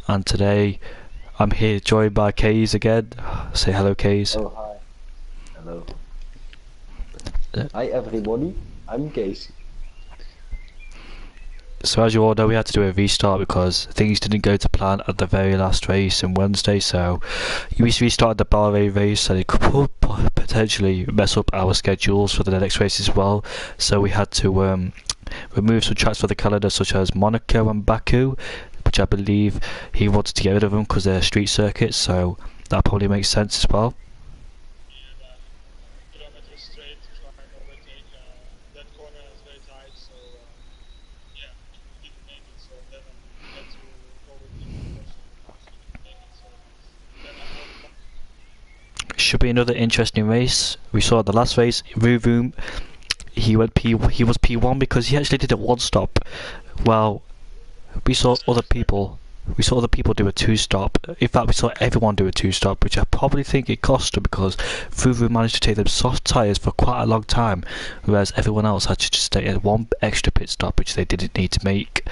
and today I'm here joined by Kays again. Say hello, Kays. Oh, hi. Hello. Uh, Hi, everybody. I'm Casey. So as you all know, we had to do a restart because things didn't go to plan at the very last race on Wednesday. So we restarted the Bahrain race, and it could potentially mess up our schedules for the next race as well. So we had to remove some tracks for the calendar, such as Monaco and Baku, which I believe he wanted to get rid of them because they're street circuits. So that probably makes sense as well. Should be another interesting race. We saw the last race, Vroom. He was P1 because he actually did a one stop. Well, we saw other people. We saw other people do a two stop. In fact, we saw everyone do a two stop, which I probably think it cost them because Fuvu managed to take them soft tyres for quite a long time, whereas everyone else had to just stay at one extra pit stop, which they didn't need to make.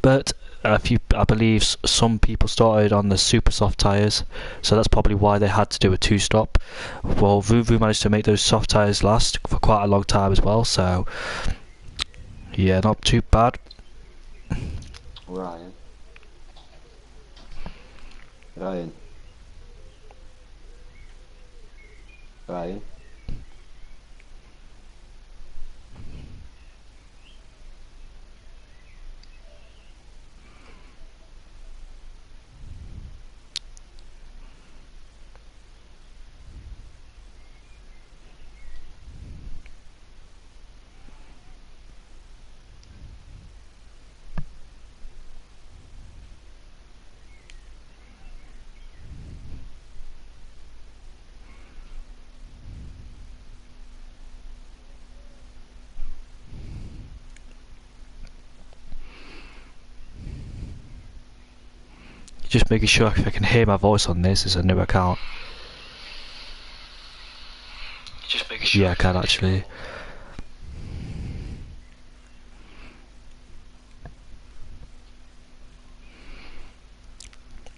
But I believe some people started on the super soft tyres, so that's probably why they had to do a two stop. Well, Vuvu managed to make those soft tyres last for quite a long time as well, so yeah, not too bad. Ryan. Ryan. Ryan. Just making sure if I can hear my voice on this. It's a new account. Just making sure. Yeah, I can actually.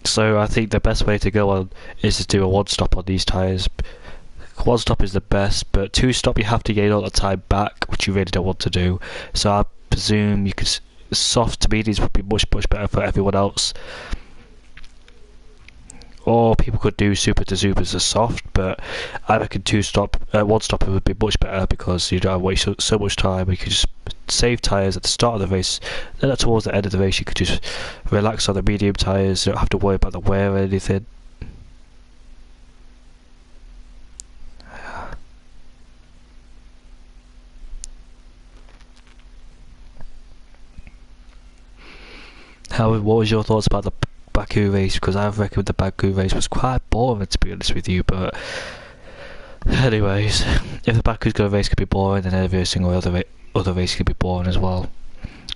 So I think the best way to go on is to do a one stop on these tyres. One stop is the best, but two stop you have to gain all the time back, which you really don't want to do. So I presume you could soft to mediums would be much better for everyone else. Or people could do super to supers as soft, but I reckon one stop would be much better because you don't waste so much time. You could just save tyres at the start of the race. Then towards the end of the race, you could just relax on the medium tyres. You don't have to worry about the wear or anything. What was your thoughts about the Baku race? Because I reckon the Baku race was quite boring, to be honest with you. But anyways, if the Baku's going race could be boring, then every single other race could be boring as well.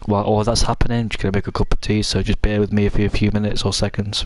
While all that's happening, just gonna make a cup of tea. So just bear with me for a few minutes or seconds.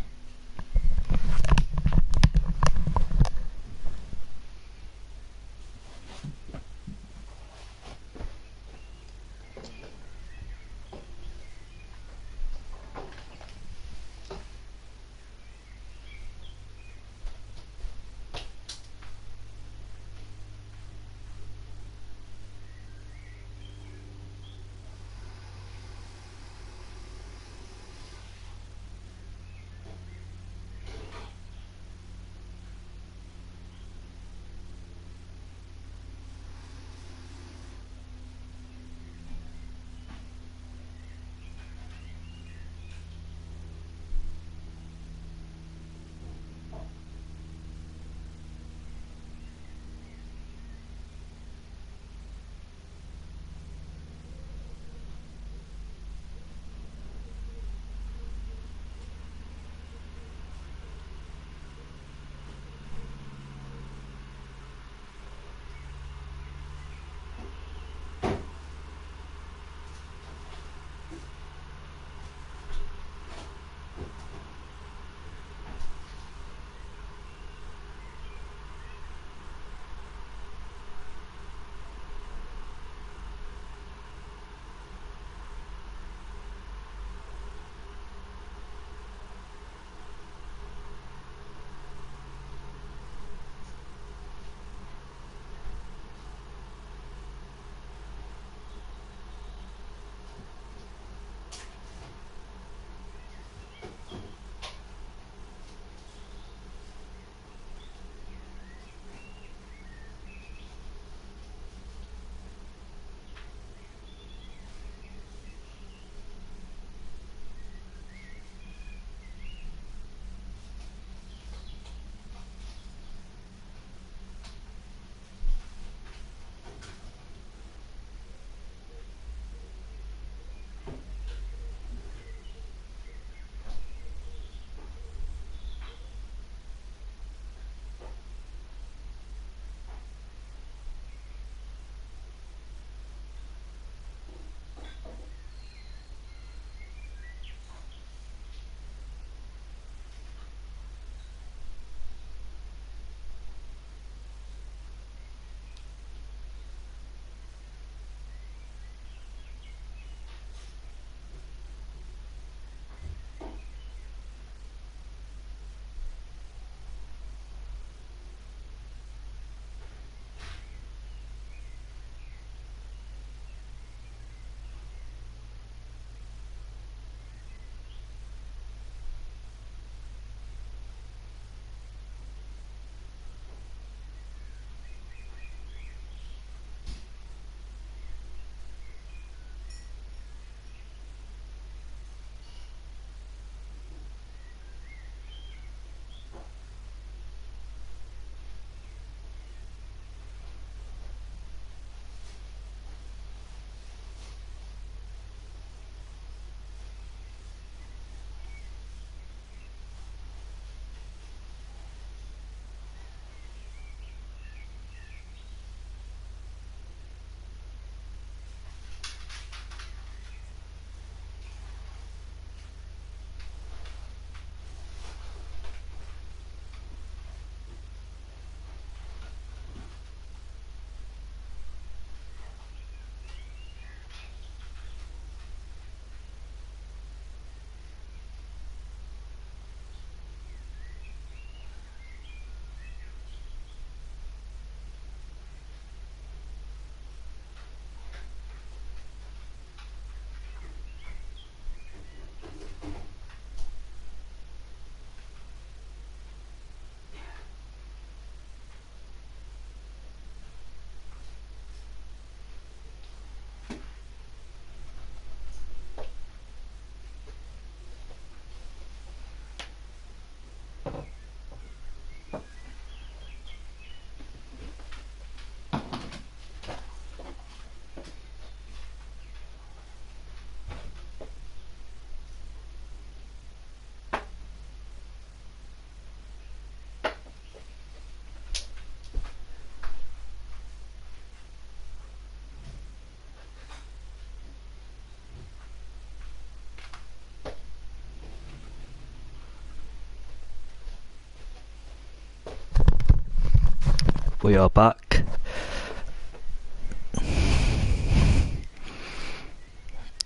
We are back.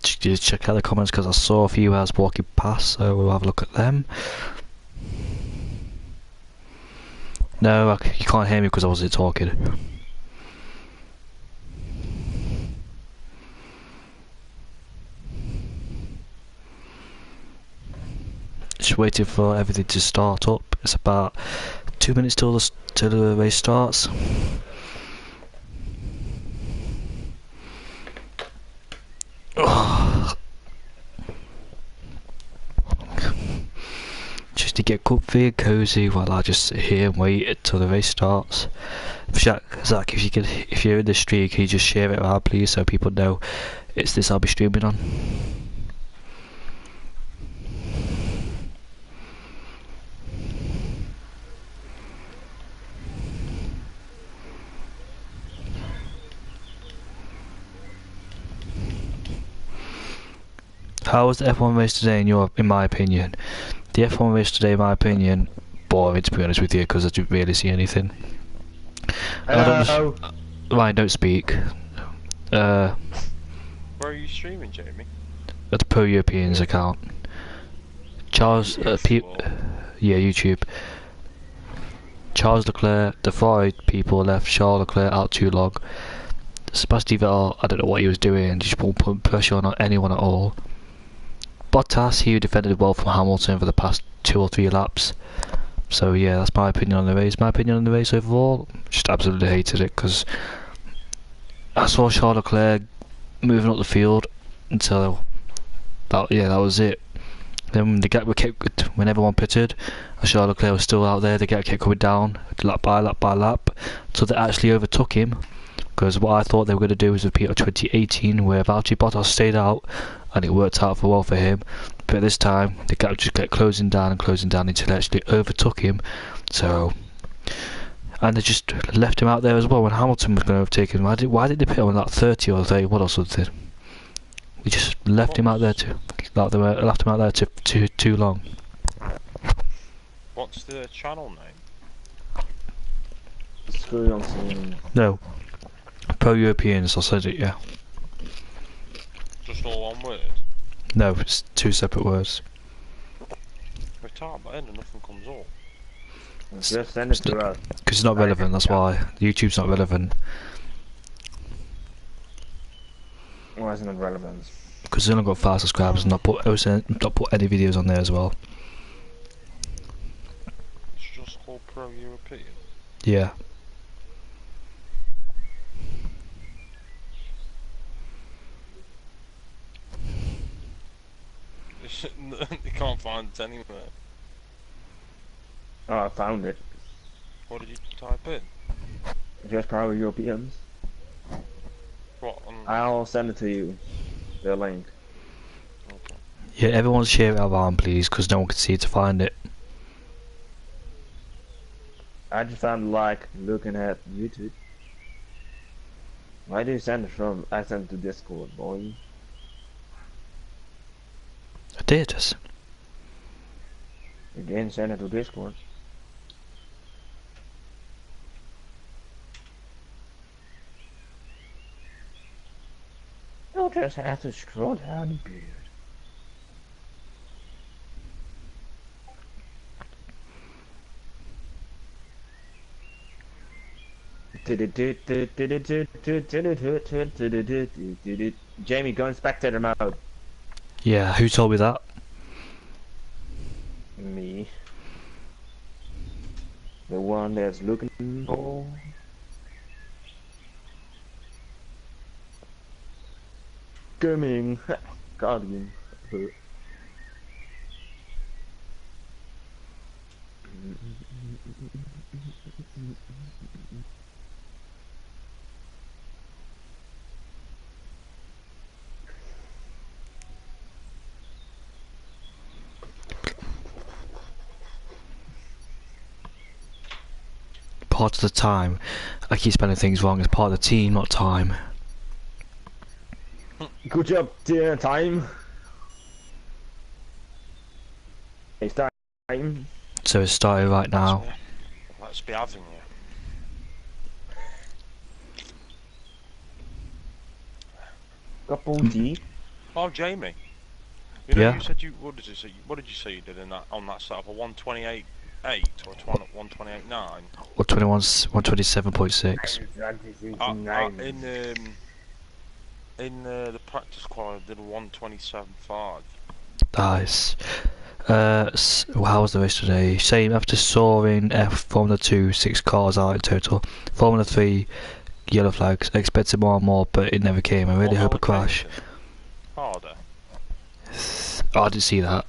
Just check out the comments because I saw a few as walking past, so we'll have a look at them. No, you can't hear me because I wasn't talking. Just waiting for everything to start up. It's about 2 minutes till the race starts. Just to get comfy and cozy while I just sit here and wait until the race starts. Zach, if you're in the stream, can you just share it around, please, so people know it's this I'll be streaming on. How was the F1 race today in my opinion? The F1 race today, in my opinion, boring to be honest with you, because I didn't really see anything. Ryan, don't speak. Where are you streaming, Jamie? At the Pro Europeans account. Charles, yeah, YouTube. Charles Leclerc, the 5 people left Charles Leclerc out too long. Sebastian Vettel, I don't know what he was doing, just won't put pressure on anyone at all. Bottas, he defended well from Hamilton for the past 2 or 3 laps. So yeah, that's my opinion on the race. My opinion on the race overall, just absolutely hated it because I saw Charles Leclerc moving up the field until that was it. Then the gap kept when everyone pitted, and Charles Leclerc was still out there. The gap kept coming down, lap by lap by lap, until they actually overtook him. Because what I thought they were going to do was repeat of 2018, where Valtteri Bottas stayed out, and it worked out well for him. But this time, the gap just kept closing down until they actually overtook him. So, and they just left him out there as well when Hamilton was going to overtake him. Why did they put him on that 30 or 31 or something? We just left him out there too long. What's the channel name? No. Pro Europeans, I said it, yeah. Just all one word? No, it's 2 separate words. We type that in and nothing comes up. Just send it to us. Because it's not relevant, that's why. YouTube's not relevant. Why isn't it relevant? Because it's only got 5 subscribers and not put any videos on there as well. It's just called Pro European? Yeah. You can't find it anywhere. Oh, I found it. What did you type in? Just Power Europeans. What? I'll send it to you. The link. Okay. Yeah, everyone share it around, please, because no one can see it to find it. I just found like looking at YouTube. Why do you send it from? I sent it to Discord, boy. I did. Again, send it to Discord. You'll just have to scroll down a bit. Jamie, go in spectator mode. Yeah, who told me that? Me. The one that's looking for. Coming. Guardian. Part of the time, I keep spelling things wrong. It's part of the team, not time. Good job, dear time. It's time. So it's starting right now. Let's be having you. Couple deep. Oh, Jamie. You know, Yeah. you said you. What did you say? What did you say you did in that on that setup? A 128.8 or a 128.9? Or 127.6. In the practice qual, I did a 127.5. Nice. Well, how was the race today? Same after soaring F Formula 2, 6 cars out in total. Formula 3, yellow flags. Expected more and more, but it never came. I really hope a crash. Harder. Oh, I didn't see that.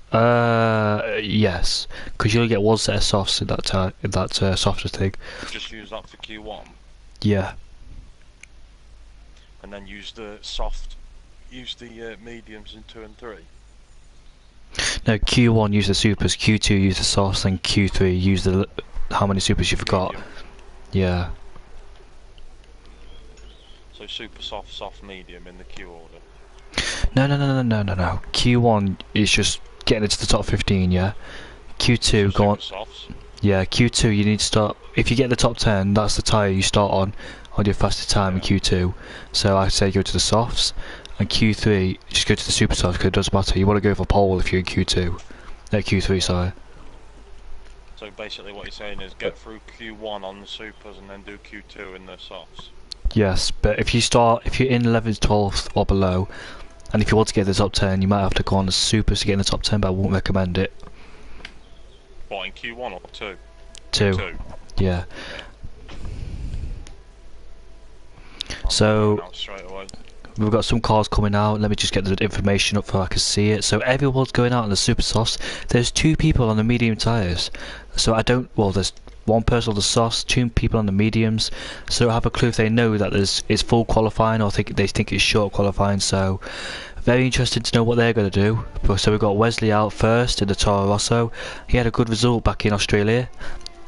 Yes, because you only get one set of softs in that softer thing. Just use that for Q1, Yeah. and then use the soft. Use the mediums in 2 and 3. No, Q1 use the supers, Q2 use the softs, and Q3 use the how many supers you've got. Medium. Yeah. So super soft, soft, medium in the Q order. No. Q1 is just getting into the top 15, yeah. Q2 So go on. super softs. Yeah, Q2 you need to start. If you get the top 10, that's the tyre you start on your fastest time in Q2. So I say go to the softs, and Q3 just go to the super softs because it doesn't matter. You want to go for pole if you're in Q2. No, Q3, sorry. So basically, what you're saying is get through Q1 on the supers and then do Q2 in the softs. Yes, but if you're in 11th, 12th or below, and if you want to get the top 10, you might have to go on the supers to get in the top 10, but I won't recommend it. What, in Q1 or 2? 2. 2. Yeah. I'm So out straight away. we've got some cars coming out. Let me just get the information up so I can see it. So everyone's going out on the super softs. There's 2 people on the medium tyres. So there's 1 person on the softs, 2 people on the mediums. So I have a clue if they know that it's full qualifying or they think it's short qualifying. So very interested to know what they're going to do. So we've got Wesley out first in the Toro Rosso. He had a good result back in Australia.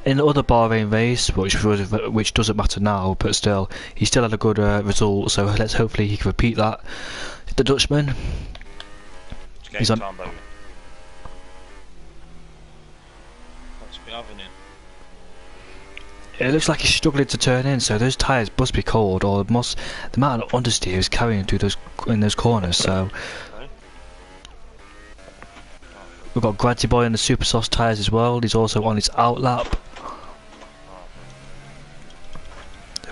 In the other Bahrain race, which doesn't matter now, but still, he still had a good result. So hopefully he can repeat that. The Dutchman, It's he's game on. time, baby. Let's be having it. It looks like he's struggling to turn in. So those tyres must be cold, or the amount of understeer is carrying through those corners. So Okay. we've got Granty Boy on the super soft tyres as well. He's also on his outlap.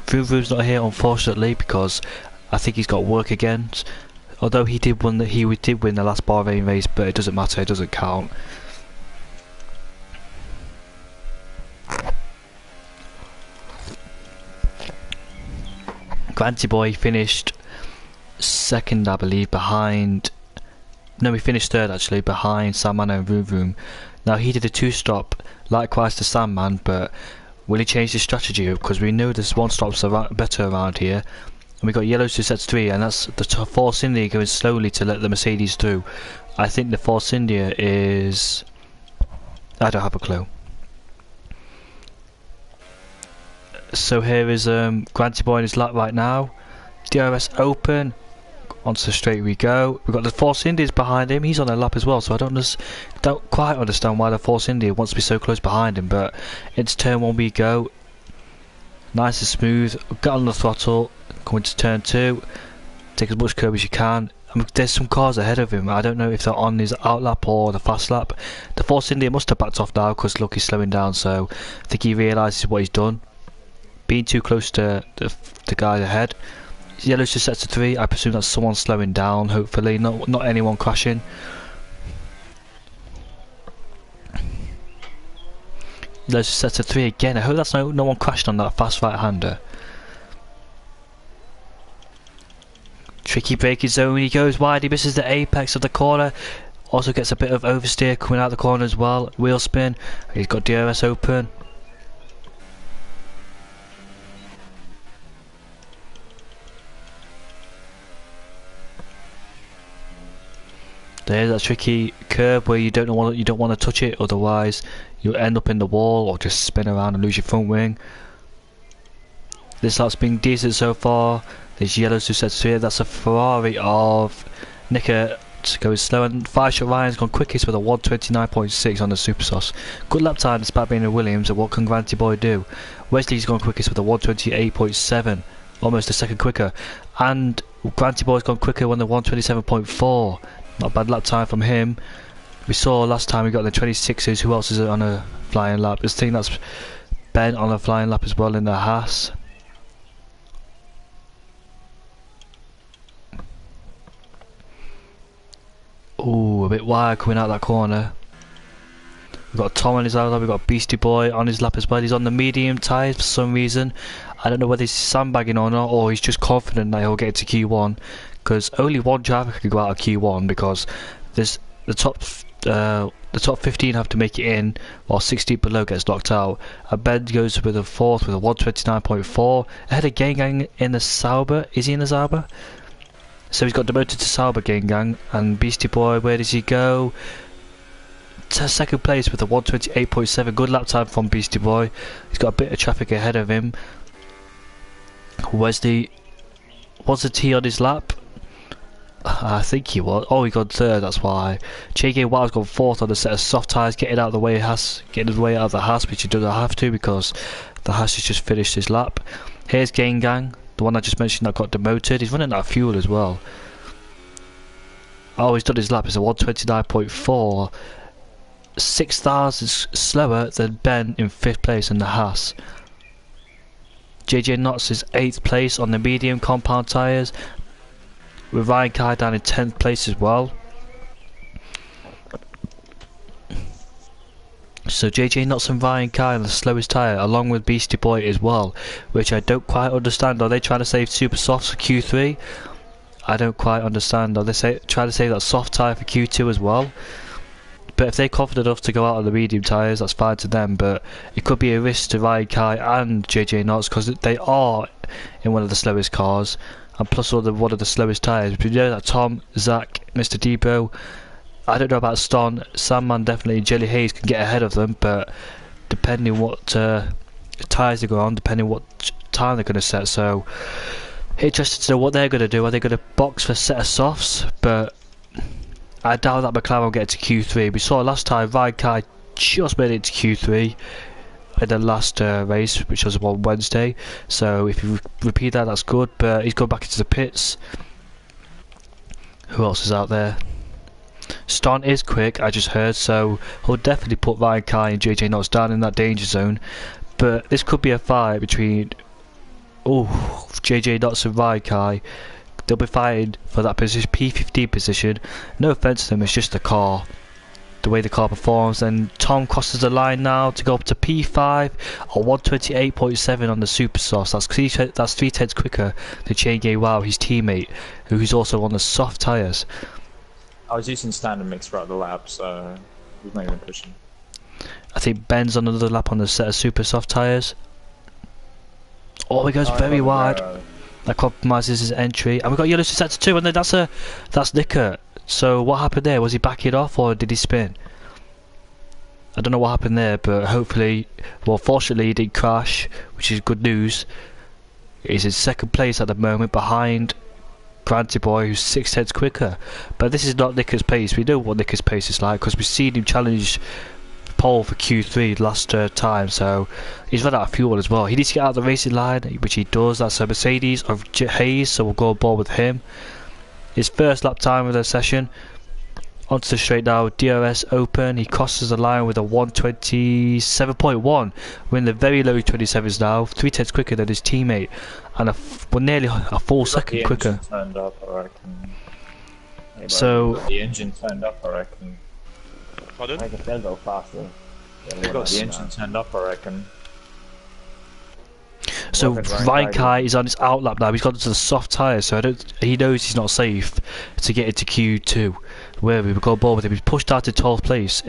Vuvu's not here unfortunately because I think he's got work again. Although he did win the last Bahrain race, but it doesn't matter, it doesn't count. Granty Boy finished second, I believe, behind. No, he finished third actually, behind Sandman and Vroom. Now he did a 2-stop, likewise to Sandman, but will he change his strategy up? Because we know there's 1-stops better around here. And we got yellows to sets 3, and that's the Force India going slowly to let the Mercedes through. I think the Force India is. I don't have a clue. So here is Granty Boy in his lap right now. DRS open. Onto the straight we go. We've got the Force India's behind him. He's on a lap as well, so I don't quite understand why the Force India wants to be so close behind him. But it's turn 1 we go. Nice and smooth. Get on the throttle. Coming to turn 2. Take as much curb as you can. There's some cars ahead of him. I don't know if they're on his out lap or the fast lap. The Force India must have backed off now because look, he's slowing down. So I think he realises what he's done. Being too close to the guy ahead. Yellow's just set to 3. I presume that's someone slowing down. Hopefully, not anyone crashing. Yellow's just set to 3 again. I hope that's no one crashed on that fast right-hander. Tricky braking zone. He goes wide. He misses the apex of the corner. Also gets a bit of oversteer coming out the corner as well. Wheel spin. He's got DRS open. There's that tricky curve where you don't want to touch it, otherwise you'll end up in the wall or just spin around and lose your front wing. This lap's been decent so far. There's yellows to set here. That's a Ferrari of Nicker going slow, and 5-shot Ryan's gone quickest with a 129.6 on the Super Sauce. Good lap time despite being a Williams, and what can Granty Boy do? Wesley's gone quickest with a 128.7, almost a second quicker, and Granty Boy's gone quicker on the 127.4. Not a bad lap time from him. We saw last time we got the 26s. Who else is on a flying lap? I think that's Ben on a flying lap as well in the Haas. Ooh, a bit wide coming out that corner. We've got Tom on his lap, we've got Beastie Boy on his lap as well. He's on the medium tyres for some reason. I don't know whether he's sandbagging or not, or he's just confident that he'll get to Q1. Because only one driver can go out of Q1, because there's the top 15 have to make it in, while 16 below gets knocked out. And Ben goes with a fourth with a 129.4. Ahead of Gang in the Sauber. Is he in the Sauber? So he's got demoted to Sauber Gang. And Beastie Boy, where does he go? To second place with a 128.7. Good lap time from Beastie Boy. He's got a bit of traffic ahead of him. Was the T on his lap? I think he was. Oh, he got third, that's why. JK Wild's got fourth on a set of soft tyres, getting out of the way out of the Haas, which he doesn't have to because the Haas has just finished his lap. Here's Gang, the one I just mentioned that got demoted. He's running out of fuel as well. Oh, he's done his lap. It's a 129.4. 6,000 slower than Ben in 5th place in the Haas. JJ Knotts is 8th place on the medium compound tyres, with Ryan Kai down in 10th place as well. So JJ Knotts and Ryan Kai on the slowest tyre, along with Beastie Boy as well, which I don't quite understand. Are they trying to save super softs for Q3? I don't quite understand. Are they trying to save that soft tyre for Q2 as well? But if they're confident enough to go out on the medium tyres, that's fine to them. But it could be a risk to Ryan Kai and JJ Knotts because they are in one of the slowest cars, and plus one of the slowest tyres. But you know that Tom, Zach, Mr. Debo, I don't know about Ston, Sandman definitely, Jelly Hayes can get ahead of them, but depending what tyres they go on, depending what time they're going to set. So interested to know what they're going to do. Are they going to box for a set of softs? But I doubt that McLaren will get to Q3. We saw last time Ryan Kai just made it to Q3 in the last race, which was on Wednesday. So if you repeat that, that's good. But he's gone back into the pits. Who else is out there? Ston is quick, I just heard, so he'll definitely put Ryan Kai and JJ Knotts down in that danger zone. But this could be a fight between JJ Knotts and Ryan Kai. They'll be fighting for that position, P15 position. No offense to them, it's just the car, the way the car performs. And Tom crosses the line now to go up to P5 or 128.7 on the super sauce. That's 3 tenths quicker than Chenge Wow, his teammate, who's also on the soft tyres. I was using standard mix throughout the lap, so we've not even pushing. I think Ben's on another lap on the set of super soft tyres. Oh, he goes very wide. That compromises his entry. And we've got yellow to sector 2, and then that's Nicker. So what happened there? Was he backing off or did he spin? I don't know what happened there, but hopefully, well, fortunately he didn't crash, which is good news. He's in second place at the moment behind Granty Boy, who's 6 tenths quicker. But this is not Nicker's pace. We know what Nicker's pace is like because we've seen him challenge pole for Q3 last time, so he's run out of fuel as well. He needs to get out of the racing line, which he does. That's a Mercedes of Hayes, so we'll go on board with him. His first lap time of the session. Onto the straight now, DRS open. He crosses the line with a 127.1. We're in the very low 27s now, 3 tenths quicker than his teammate, and nearly a full second quicker. Turned up, I reckon. So the engine turned up, I reckon. Pardon? I think they'll go faster. Yeah, got the engine turned up, I reckon. So Ryan Kai is on his outlap now. He's gone to the soft tyres, so he knows he's not safe to get into Q2. Where we go board with him, he's pushed out to 12th place,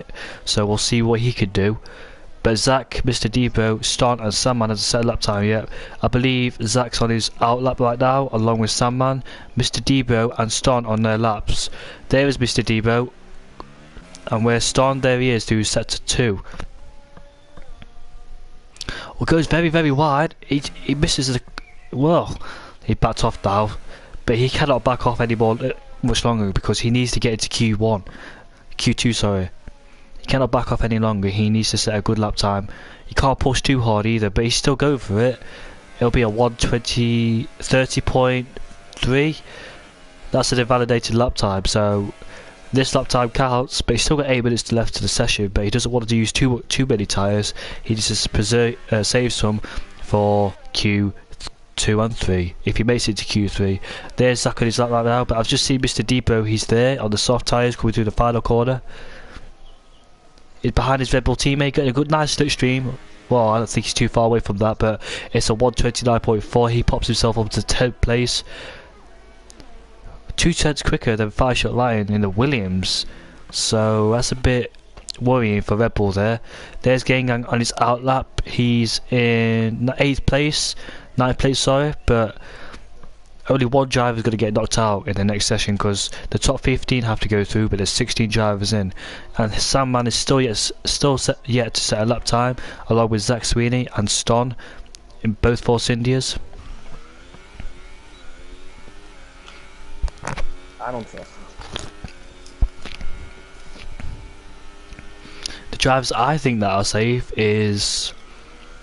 so we'll see what he can do. But Zach, Mr. Debo, Ston and Sandman has a set lap time yet. I believe Zach's on his outlap right now, along with Sandman, Mr. Debo and Ston on their laps. There is Mr. Debo, and where Ston, there he is, who's set to 2. Well, goes very, very wide. He misses the... Well, he backed off now, but he cannot back off anymore much longer because he needs to get into Q2, sorry. He cannot back off any longer. He needs to set a good lap time. He can't push too hard either, but he's still going for it. It'll be a 30.3 3. That's an invalidated lap time, so this lap time counts, but he's still got 8 minutes left to the session, but he doesn't want to use too many tyres. He just saves some for Q2 and 3, if he makes it to Q3. There's Zach on his lap right now, but I've just seen Mr. Depot, he's there on the soft tyres coming through the final corner. He's behind his Red Bull teammate, getting a good nice slipstream. Well, I don't think he's too far away from that, but it's a 129.4. He pops himself up to 10th place. 2 tenths quicker than 5-shot Lion in the Williams. So that's a bit worrying for Red Bull there. There's Gengang on his outlap. He's in 8th place. 9th place, sorry. But only one driver is going to get knocked out in the next session because the top 15 have to go through, but there's 16 drivers in. And Sandman is still yet to set a lap time, along with Zach Sweeney and Ston in both Force Indias. I don't trust him. The drivers I think that are safe is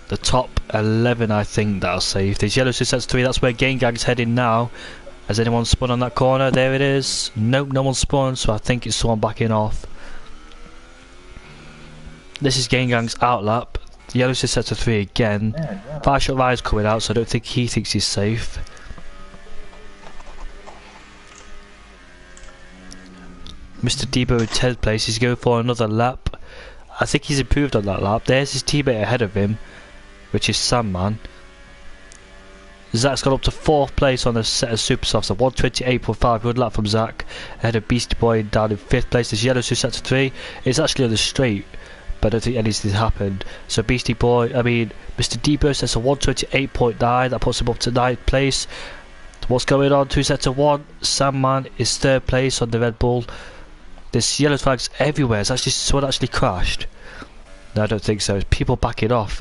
the top 11. I think that are safe. There's yellow 2 sets 3. That's where Gang's heading now. Has anyone spun on that corner? There it is. Nope, no one spun. So I think it's someone backing off. This is Gang's outlap. Yellow 2 sets 3 again. 5-shot Ryan's coming out, so I don't think he thinks he's safe. Mr. Debo in 10th place, he's going for another lap. I think he's improved on that lap. There's his teammate ahead of him, which is Sandman. Zach's got up to 4th place on a set of super softs, a 128.5. Good lap from Zach. Ahead of Beastie Boy down in 5th place. There's yellow 2 sets of 3. It's actually on the straight, but I don't think anything happened. So Mr. Debo sets a 128.9. That puts him up to 9th place. What's going on? 2 sets of 1. Sandman is 3rd place on the Red Bull. There's yellow flags everywhere. It's actually someone actually crashed. No, I don't think so. It's people backing off.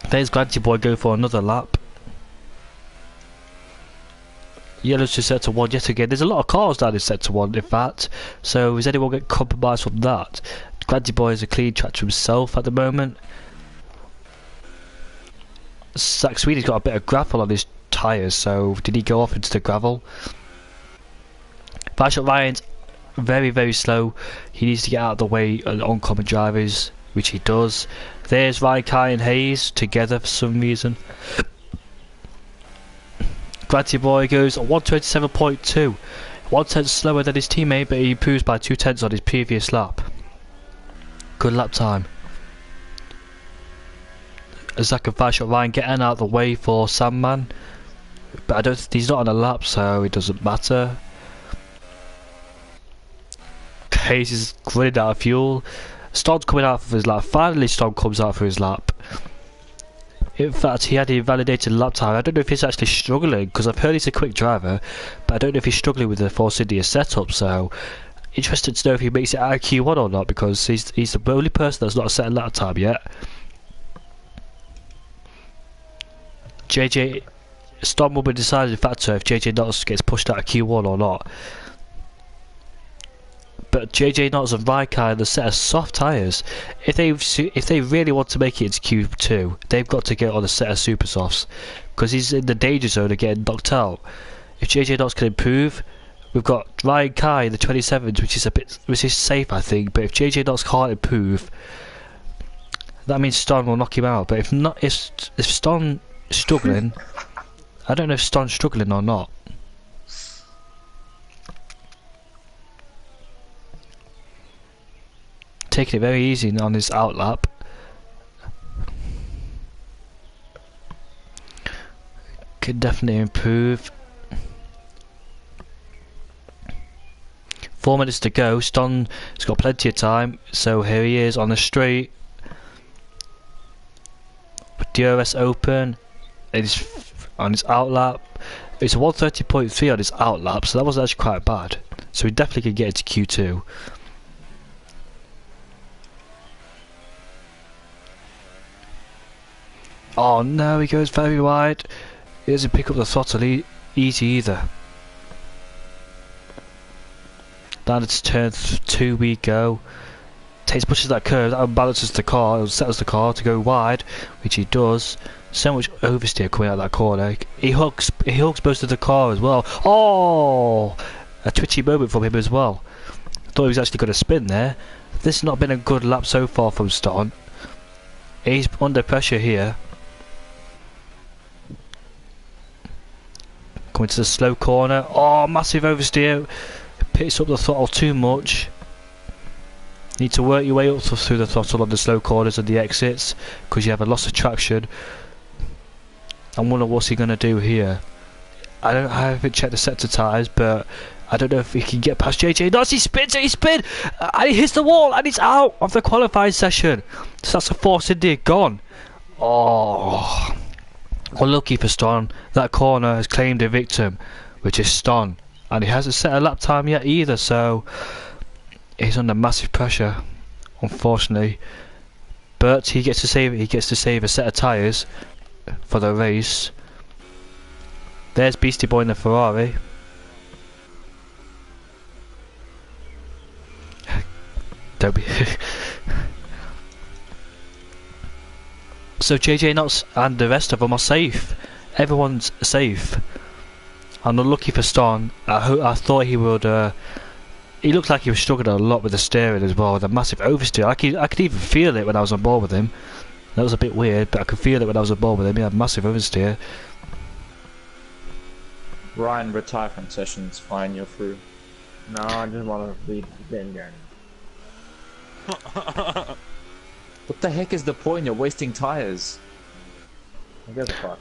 There's Granty Boy going for another lap. Yellow's to set to 1 yet again. There's a lot of cars down in sector 1 in fact. So is anyone getting compromised from that? Granty Boy is a clean track to himself at the moment. Zach Sweeney's got a bit of gravel on his tyres, so did he go off into the gravel? 5-shot Ryan's very, very slow. He needs to get out of the way of the oncoming drivers, which he does. There's Ryan, Kai and Hayes together for some reason. Granty Boy goes 127.2. 1 tenth slower than his teammate, but he improves by 2 tenths on his previous lap. Good lap time. Zach and 5-shot Ryan getting out of the way for Sandman, but he's not on a lap, so it doesn't matter. Hayes is running out of fuel. Storm's coming out for his lap. Finally Storm comes out for his lap. In fact, he had an invalidated lap time. I don't know if he's actually struggling, because I've heard he's a quick driver, but I don't know if he's struggling with the Force India setup, so interested to know if he makes it out of Q1 or not, because he's the only person that's not set a lap time yet. Storm will be decided in fact if JJ Knox gets pushed out of Q1 or not. But JJ Knox and Raikkonen are set of soft tyres. If they really want to make it into Q2, they've got to get on a set of super softs, because he's in the danger zone of getting knocked out. If JJ Knox can improve, we've got Ryan Kai in the 27s, which is safe I think. But if JJ Knox can't improve, that means Ston will knock him out. But if not, if Ston struggling, I don't know if Ston's struggling or not. Taking it very easy on his outlap. Could definitely improve. 4 minutes to go. Ston's got plenty of time, so here he is on the straight. DRS open. It's on his outlap. It's a 130.3 on his outlap, so that was actually quite bad. So we definitely could get into Q2. Oh no, he goes very wide. He doesn't pick up the throttle easy either. Down to turn 2 we go. pushes that curve, that balances the car, it settles the car to go wide, which he does. So much oversteer coming out of that corner. He hooks most of the car as well. Oh, a twitchy moment from him as well. Thought he was actually going to spin there. This has not been a good lap so far from Ston. He's under pressure here. Coming to the slow corner. Oh, massive oversteer. Picks up the throttle too much. Need to work your way up through the throttle on the slow corners and the exits because you have a loss of traction. I wonder what's he going to do here. I haven't checked the sector tyres, but I don't know if he can get past JJ. No, he spins it, he spins! And he hits the wall, and he's out of the qualifying session. So that's a Force India gone. Oh, unlucky for Ston. That corner has claimed a victim, which is Ston. And he hasn't set a lap time yet either, so he's under massive pressure, unfortunately. But he gets to save a set of tyres for the race. There's Beastie Boy in the Ferrari. Don't be. So JJ Knox and the rest of them are safe. Everyone's safe. I'm unlucky for Ston. I thought he would. He looked like he was struggling a lot with the steering as well, with a massive oversteer. I could even feel it when I was on board with him. That was a bit weird, but I could feel it when I was on board with him. He had massive oversteer. Ryan, retire from sessions, fine, you're through. No, I just want to lead the game again. What the heck is the point? You're wasting tyres. Who gives a fuck?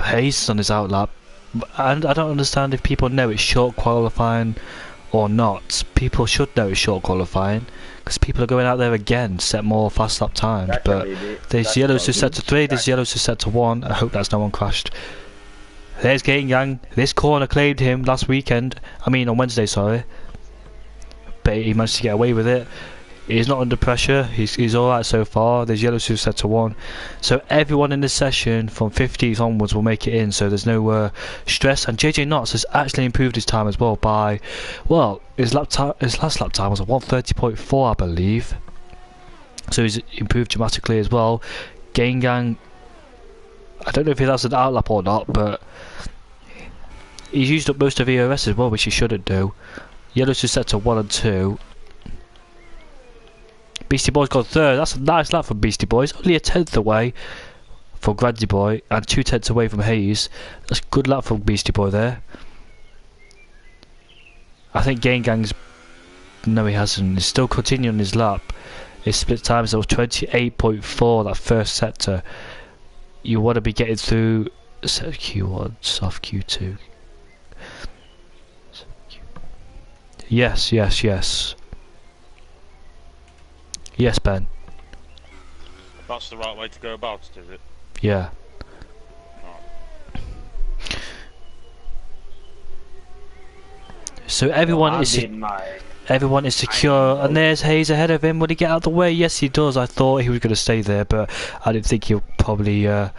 Hayes on his outlap, and I don't understand if people know it's short qualifying or not. People should know it's short qualifying because people are going out there again, set more fast lap times. But there's yellows who set to 3, there's yellows who set to 1. I hope that's no one crashed. There's Gaten Gang. This corner claimed him last weekend. I mean on Wednesday, sorry. But he managed to get away with it. He's not under pressure. He's alright so far. There's yellows who set to 1. So everyone in this session from 50th onwards will make it in. So there's no stress. And JJ Knox has actually improved his time as well by, well, his last lap time was a 1:30.4, I believe. So he's improved dramatically as well. Gaten Gang, I don't know if he has an outlap or not, but he's used up most of EOS as well, which he shouldn't do. Yellows are set to 1 and 2. Beastie Boy's got 3rd. That's a nice lap from Beastie Boys. Only a 10th away for Grandy Boy and 2/10 away from Hayes. That's a good lap from Beastie Boy there. I think Gaten Gang's... No, he hasn't. He's still continuing his lap. His split times was 28.4, that first sector. You want to be getting through set Q1, soft Q2. Yes. Yes, Ben. That's the right way to go about it, is it? Yeah. So everyone is secure, and there's Hayes ahead of him. Will he get out of the way? Yes, he does. I thought he was going to stay there, but I didn't think he'll probably. I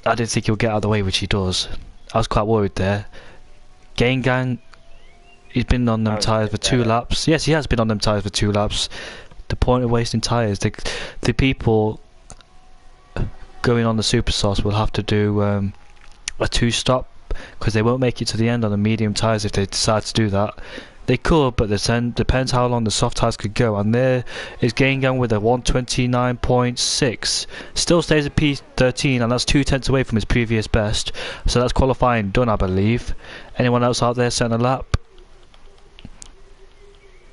didn't think he'll get out of the way, which he does. I was quite worried there. Gaten Gang, he's been on them tyres for 2 laps. Yes, he has been on them tyres for 2 laps. The point of wasting tyres, the people going on the super sauce will have to do a 2-stop because they won't make it to the end on the medium tyres if they decide to do that. They could, but it depends how long the soft tyres could go. And there is Gaten Gang with a 1:29.6. Still stays at P13, and that's 2/10 away from his previous best. So that's qualifying done, I believe. Anyone else out there setting a lap?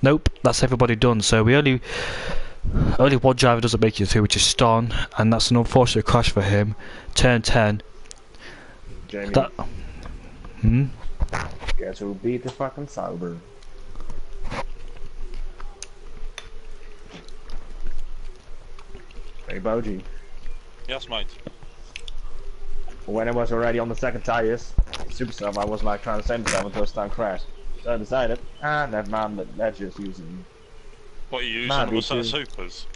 Nope, that's everybody done. So we only one driver doesn't make it through, which is Ston, and that's an unfortunate crash for him. Turn 10. Jamie. Hmm? Guess who beat the fucking Sauber? Hey Boji. Yes, mate. When I was already on the second tires, super stuff, I was like trying to save myself until a stunt crash. So I decided, never mind, let's just use it. What are you using on a set of supers?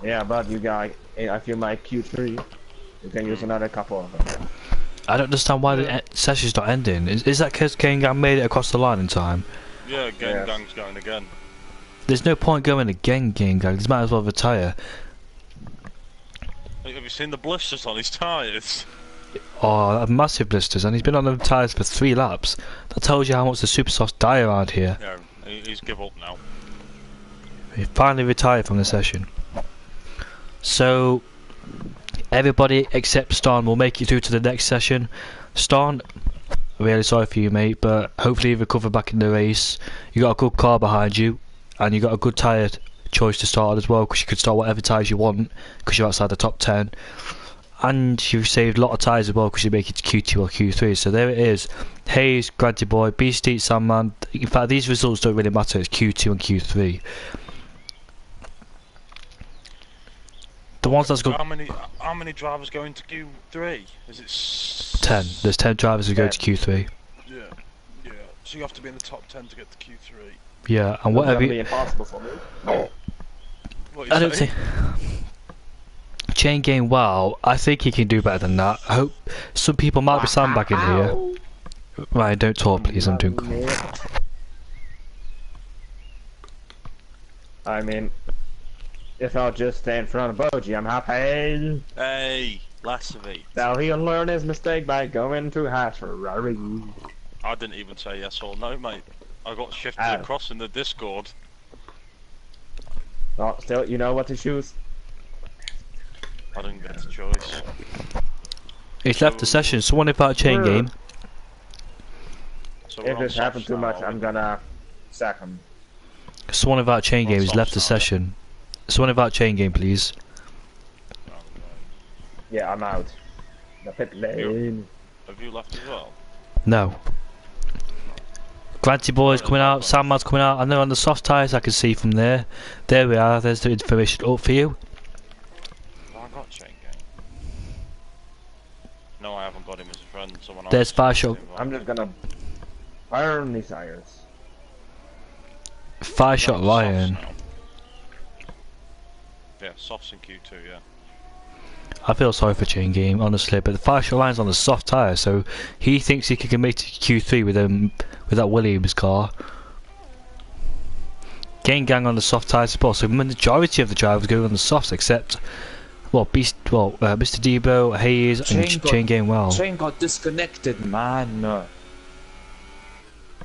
Yeah, but you guys, if you make Q3, you can use another couple of them. I don't understand why the session's not ending. Is that because Gang made it across the line in time? Yeah, Gang's going again. There's no point going again, Gang. They might as well retire. Have you seen the blisters on his tyres? Oh, massive blisters, and he's been on them tyres for 3 laps. That tells you how much the super softs die around here. Yeah, he's give up now. He finally retired from the session. So, everybody except Starn will make it through to the next session. Starn, really sorry for you, mate, but hopefully you recover back in the race. You got a good car behind you, and you got a good tyre choice to start as well, because you could start whatever tyres you want, because you're outside the top 10. And you've saved a lot of tyres as well, because you make it to Q2 or Q3. So there it is. Hayes, Granty Boy, Beastie, Sandman. In fact, these results don't really matter. It's Q2 and Q3. The ones that's got how many drivers go into Q3? Is it 10. There's 10 drivers who go to Q3. Yeah. So you have to be in the top 10 to get to Q3. Yeah, and whatever. That'll be impossible for me. I don't think. Chain game, wow. I think he can do better than that. I hope some people might be sandbagging here. Ryan, don't talk, please. I'm doing. I mean, if I'll just stay in front of Boji, I'm happy. Hey, Lassavy. Now he'll learn his mistake by going to Ferrari. I didn't even say yes or no, mate. I got shifted across in the Discord. Oh, still, you know what to choose. I didn't get the choice. He's left the session. Someone about chain game. So If it happens too much, I'm gonna sack him. Someone about chain game. He's left the session. Someone about chain game, please. Yeah, I'm out. The pit lane. Have you left as well? No. Granty Boy's coming out. Sandman's coming out. And they're on the soft tyres. I can see from there. There we are. There's the information up for you. I got chain game. No, I haven't got him as a friend. Someone There's else. 5-shot. I'm just gonna burn these tires. 5-shot Ryan. Yeah, softs in Q2, yeah. I feel sorry for chain game, honestly, but the 5-shot Ryan's on the soft tyre, so he thinks he can make it to Q3 with that Williams car. Gang on the soft tyre support, so the majority of the drivers go on the softs, except Mr. Debo, Hayes, and Chain Game. Well, Chain got disconnected, man.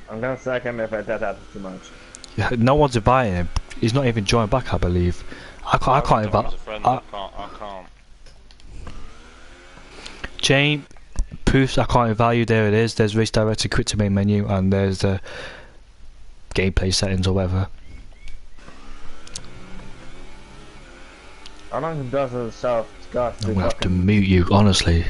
I'm gonna sack him if that happens too much. yeah, no one's inviting him. He's not even joined back, I believe. I can't invite. I can't. Chain proofs I can't invite you. There it is. There's race director, quit to main menu, and there's the gameplay settings or whatever. How long does it self disgust? I'm gonna have to mute you, honestly.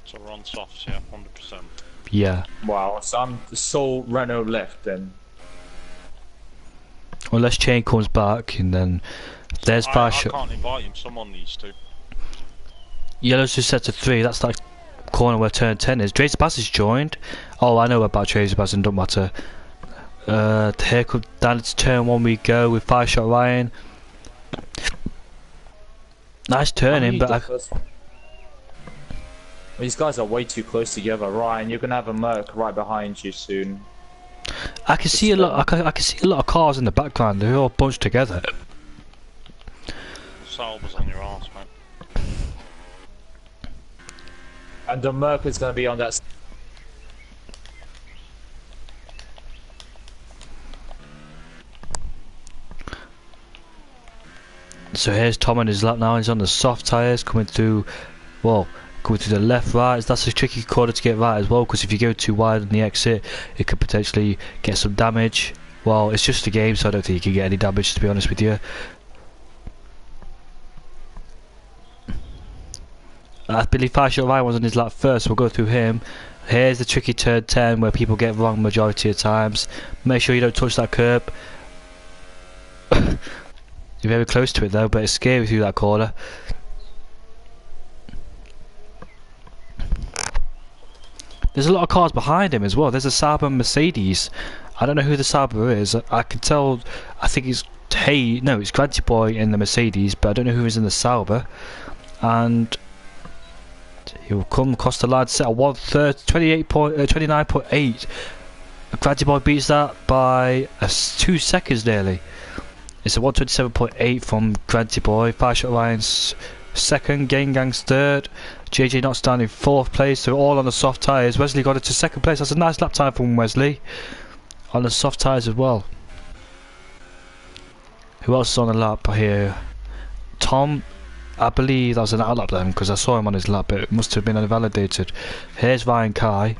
So we're on softs, yeah, 100%. Yeah. Wow, so I'm the sole Renault left then. Unless Chain comes back, and then there's I 5-shot. can't invite him, someone needs to. Yellow's just set to 3. That's that corner where turn 10 is. Tracer Bass is joined. Oh, I know about Tracer Bass, and don't matter. Here comes down to turn 1 we go with 5-shot Ryan. Nice turning, but These guys are way too close together, Ryan. You're gonna have a Merc right behind you soon. I can see a lot. I can see a lot of cars in the background. They're all bunched together. Salva's on your arse, mate. And the Merc is gonna be on that. So here's Tom on his lap now. He's on the soft tyres coming through. Well, coming through the left, right. That's a tricky corner to get right as well, because if you go too wide on the exit, it could potentially get some damage. Well, it's just a game, so I don't think you can get any damage, to be honest with you. I believe 5-shot Ryan was on his lap first, so we'll go through him. Here's the tricky turn 10 where people get wrong majority of times. Make sure you don't touch that curb. You're very close to it though, but it's scary through that corner. There's a lot of cars behind him as well. There's a Sauber and Mercedes. I don't know who the Sauber is. I can tell. I think it's it's Granty Boy in the Mercedes, but I don't know who is in the Sauber. And he will come across the line, set a 29.8. Granty Boy beats that by 2 seconds nearly. It's a 127.8 from Granty Boy. 5-Shot Ryan's second, Gang's third, JJ Knox down in 4th place. They're all on the soft tyres. Wesley got into 2nd place. That's a nice lap time from Wesley on the soft tyres as well. Who else is on the lap here? Tom, I believe that was an out lap then, because I saw him on his lap, but it must have been invalidated. Here's Ryan Kai,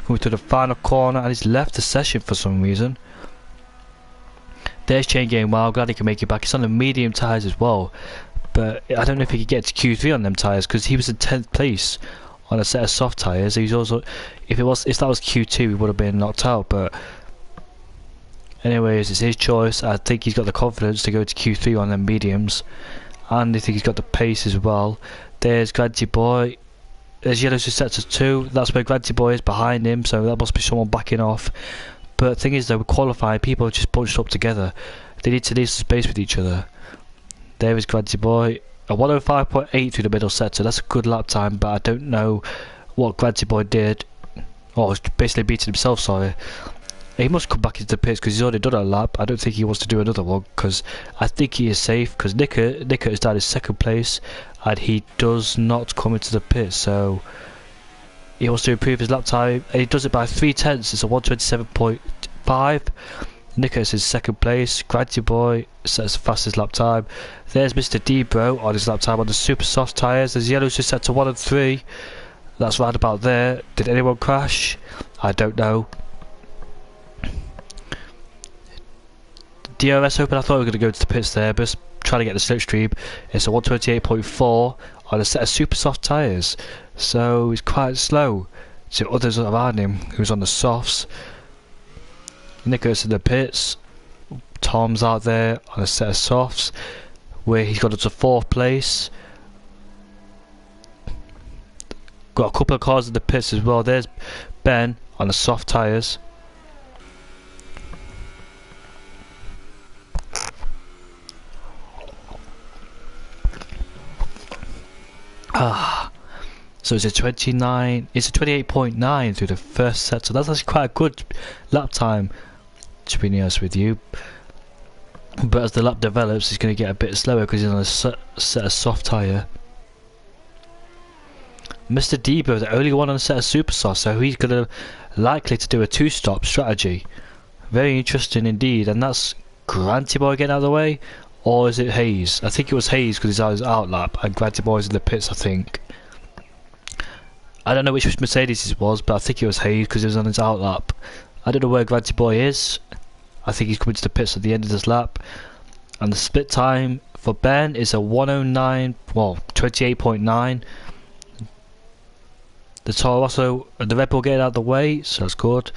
who to the final corner and he's left the session for some reason. There's Chain Game Wow, glad he can make it back. He's on the medium tyres as well, but I don't know if he could get to Q3 on them tyres, because he was in 10th place on a set of soft tyres. He's also, if that was Q2, he would have been knocked out, but anyways, it's his choice. I think he's got the confidence to go to Q3 on them mediums, and I think he's got the pace as well. There's Granty Boy. There's Yellow who sets us 2. That's where Granty Boy is behind him, so that must be someone backing off. But the thing is, though, with qualifying, people are just bunched up together. They need to leave some space with each other. There is Granty Boy. A 105.8 through the middle sector. That's a good lap time, but I don't know what Granty Boy did. Or basically beating himself, sorry. He must come back into the pits because he's already done a lap. I don't think he wants to do another one because I think he is safe, because Nickert is down in 2nd place and he does not come into the pits, so he wants to improve his lap time and he does it by 3/10. It's a 127.5. Nickert is in 2nd place. Granty Boy sets the fastest lap time. There's Mr. Debro on his lap time on the super soft tyres. There's Yellows who set to 1 and 3. That's right about there. Did anyone crash? I don't know. DRS open. I thought we were going to go to the pits there, but trying to get the slipstream. It's a 128.4 on a set of super soft tyres, so he's quite slow to others around him who's on the softs. Nicholas in the pits. Tom's out there on a set of softs where he's got up to 4th place. Got a couple of cars in the pits as well. There's Ben on the soft tyres. So it's a 28.9 through the first set, so that's actually quite a good lap time, to be honest with you. But as the lap develops, it's going to get a bit slower because he's on a set of soft tyre. Mr. Debo, the only one on a set of super soft, so he's going to likely to do a 2-stop strategy. Very interesting indeed, and that's Granty Boy getting out of the way. Or is it Hayes? I think it was Hayes because he's on his out lap and Granty Boy's in the pits, I think. I don't know which Mercedes it was, but I think it was Hayes because he was on his out lap. I don't know where Granty Boy is. I think he's coming to the pits at the end of this lap. And the split time for Ben is a 28.9. The Toro Rosso, the Red Bull getting out of the way, so that's good.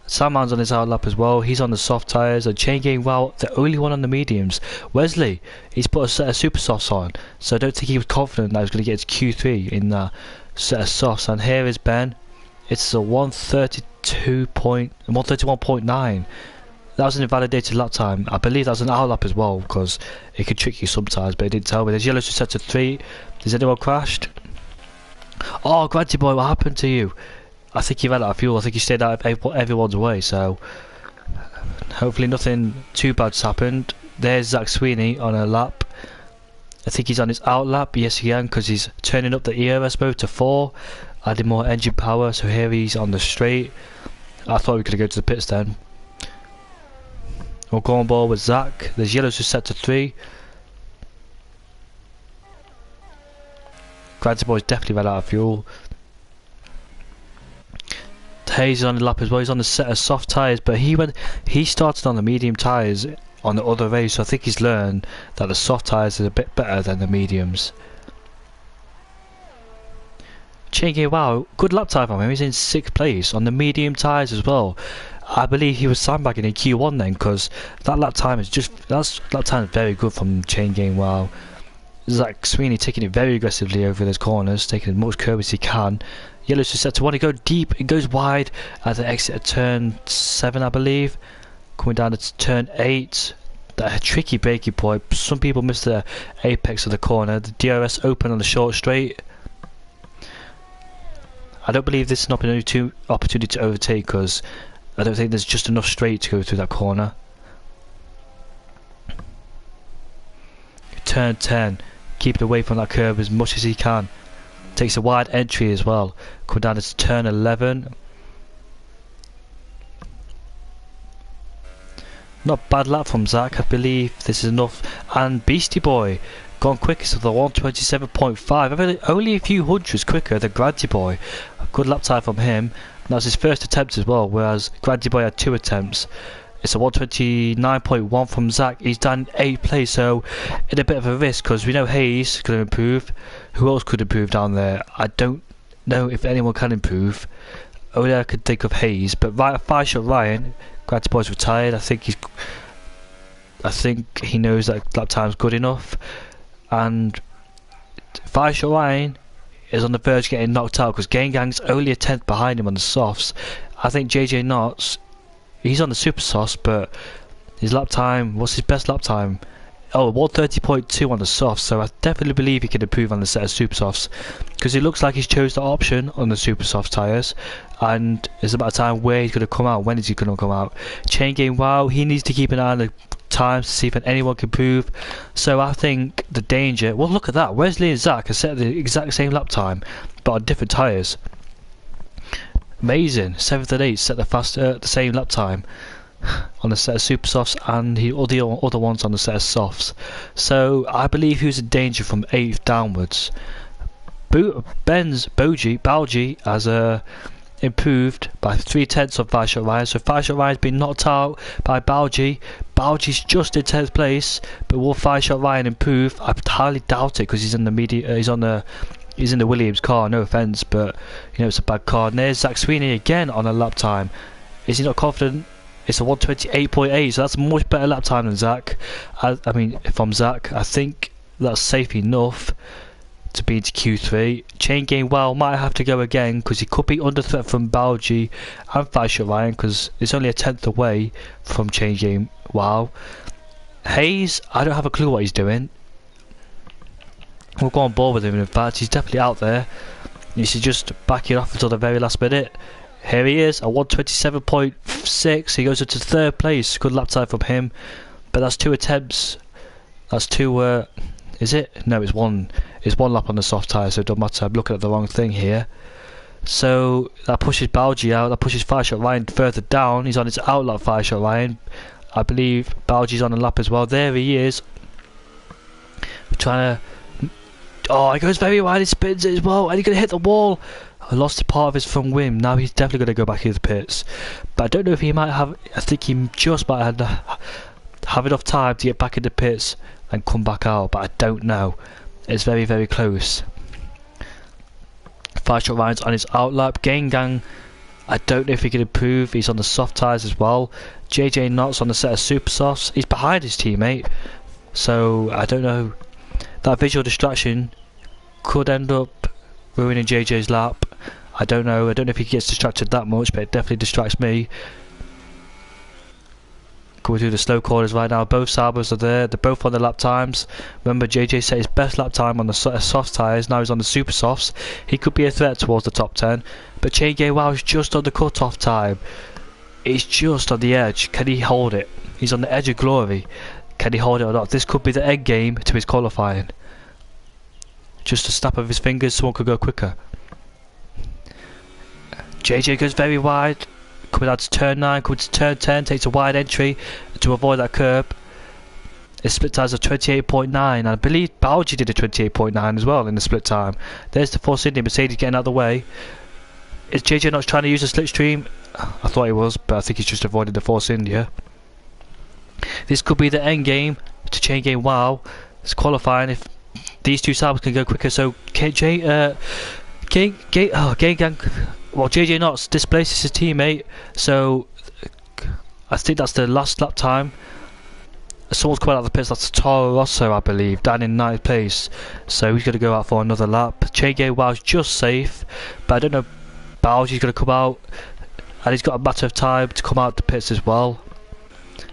Sandman's on his out lap as well. He's on the soft tyres. And Chain Game Wow, the only one on the mediums. Wesley, he's put a set of super softs on, so I don't think he was confident that he was going to get to Q3 in that set of softs. And here is Ben. It's a 131.9. That was an invalidated lap time. I believe that was an out lap as well, because it could trick you sometimes, but it didn't tell me. There's Yellow set to 3. Has anyone crashed? Oh, Granty Boy, what happened to you? I think you ran out of fuel. I think you stayed out of everyone's way, so hopefully nothing too bad's happened. There's Zach Sweeney on a lap. I think he's on his out lap. Yes, he can, because he's turning up the ERS mode to 4, adding more engine power. So here he's on the straight. I thought we could go to the pits then. We'll go on board with Zach. There's Yellows who set to 3. Granty Boy's definitely ran out of fuel. Hayes is on the lap as well. He's on the set of soft tyres, but he started on the medium tyres on the other race, so I think he's learned that the soft tyres are a bit better than the mediums. Chingy, wow, good lap time from him. He's in 6th place on the medium tyres as well. I believe he was sandbagging in Q1 then, because that lap time is very good from Chain Game Wow. Zach Sweeney taking it very aggressively over those corners, taking as much curve as he can. Yellow's just set to one to go deep, it goes wide at the exit of turn 7, I believe. Coming down to turn 8. That tricky breaking point. Some people miss the apex of the corner. The DRS open on the short straight. I don't believe this is an opportunity to overtake, because I don't think there's just enough straight to go through that corner. Turn 10. Keep it away from that curve as much as he can. Takes a wide entry as well. Come down to turn 11. Not bad lap from Zach. I believe this is enough. And Beastie Boy gone quickest of the 127.5. Only a few hundreds quicker than Granty Boy. A good lap time from him. That was his first attempt as well, whereas Granty Boy had 2 attempts. It's a 129.1 from Zach. He's done 8th place, so in a bit of a risk, because we know Hayes could have improved. Who else could improve down there? I don't know if anyone can improve. Only I could think of Hayes, but right, 5-shot Ryan. Granty Boy's retired. I think he knows that lap time's good enough, and 5-shot Ryan is on the verge of getting knocked out, because Gang's only a 10th behind him on the softs. I think JJ Knots, he's on the super softs, but his lap time, what's his best lap time? Oh, 130.2 on the softs, so I definitely believe he can improve on the set of super softs, because it looks like he's chose the option on the super soft tyres, and it's about time where he's going to come out. When is he going to come out? Chain game, wow, he needs to keep an eye on the times to see if anyone can improve. So I think the danger, well, look at that, Wesley and Zach have set the exact same lap time but on different tyres. Amazing. 7th and 8th set the same lap time on the set of super softs, and all the other ones on the set of softs. So I believe he was in danger from 8th downwards. Bauji has improved by 3/10 of 5-shot Ryan, so 5-shot Ryan's been knocked out by Bauji. Bauji's just in 10th place, but will 5-shot Ryan improve? I highly doubt it, because he's in the he's in the Williams car. No offense, but you know it's a bad car. And there's Zach Sweeney again on a lap time. Is he not confident? It's a 128.8, so that's a much better lap time than Zach. I mean, from Zach, I think that's safe enough to be into Q3. Chain game, well, might have to go again, because he could be under threat from Bauji and 5-shot Ryan, because it's only a 10th away from chain game. Wow. Hayes, I don't have a clue what he's doing. We'll go on board with him. In fact, he's definitely out there. You should just back it off until the very last minute. Here he is, a 127.6. He goes up to 3rd place. Good lap time from him, but that's 2 attempts. That's 2. Is it? No, it's one. It's 1 lap on the soft tyre, so it don't matter. I'm looking at the wrong thing here. So that pushes Bauji out. That pushes 5-shot Ryan further down. He's on his out lap. 5-shot Ryan. I believe Bauji's on a lap as well. There he is. Trying to. Oh, he goes very wide. He spins it as well, and he's gonna hit the wall. I lost a part of his front wing. Now he's definitely going to go back into the pits. But I don't know if he might have. I think he just might have enough time to get back into the pits and come back out. But I don't know. It's very, very close. 5-shot Ryan's on his outlap. Gang, I don't know if he can improve. He's on the soft tyres as well. JJ Knott's on the set of super softs. He's behind his teammate. So I don't know. That visual distraction could end up ruining JJ's lap. I don't know if he gets distracted that much, but it definitely distracts me. Going through the slow corners right now. Both Sabers are there. They're both on the lap times. Remember, JJ set his best lap time on the soft tyres. Now he's on the super softs. He could be a threat towards the top 10. But Che Wow is just on the cut-off time. He's just on the edge. Can he hold it? He's on the edge of glory. Can he hold it or not? This could be the end game to his qualifying. Just a snap of his fingers, someone could go quicker. JJ goes very wide. Coming out to turn 9, coming to turn 10, takes a wide entry to avoid that curb. His split times of 28.9. I believe Bauji did a 28.9 as well in the split time. There's the Force India. Mercedes getting out of the way. Is JJ not trying to use a slipstream? I thought he was, but I think he's just avoided the Force India. This could be the end game to chain game. Wow, it's qualifying if these two Sabres can go quicker. So well, JJ Knots displaces his teammate, so I think that's the last lap time. someone's coming out of the pits. That's Toro Rosso, I believe, down in 9th place. So he's going to go out for another lap. Che Wow's just safe, but I don't know. Bowsey's going to come out, and he's got a matter of time to come out the pits as well.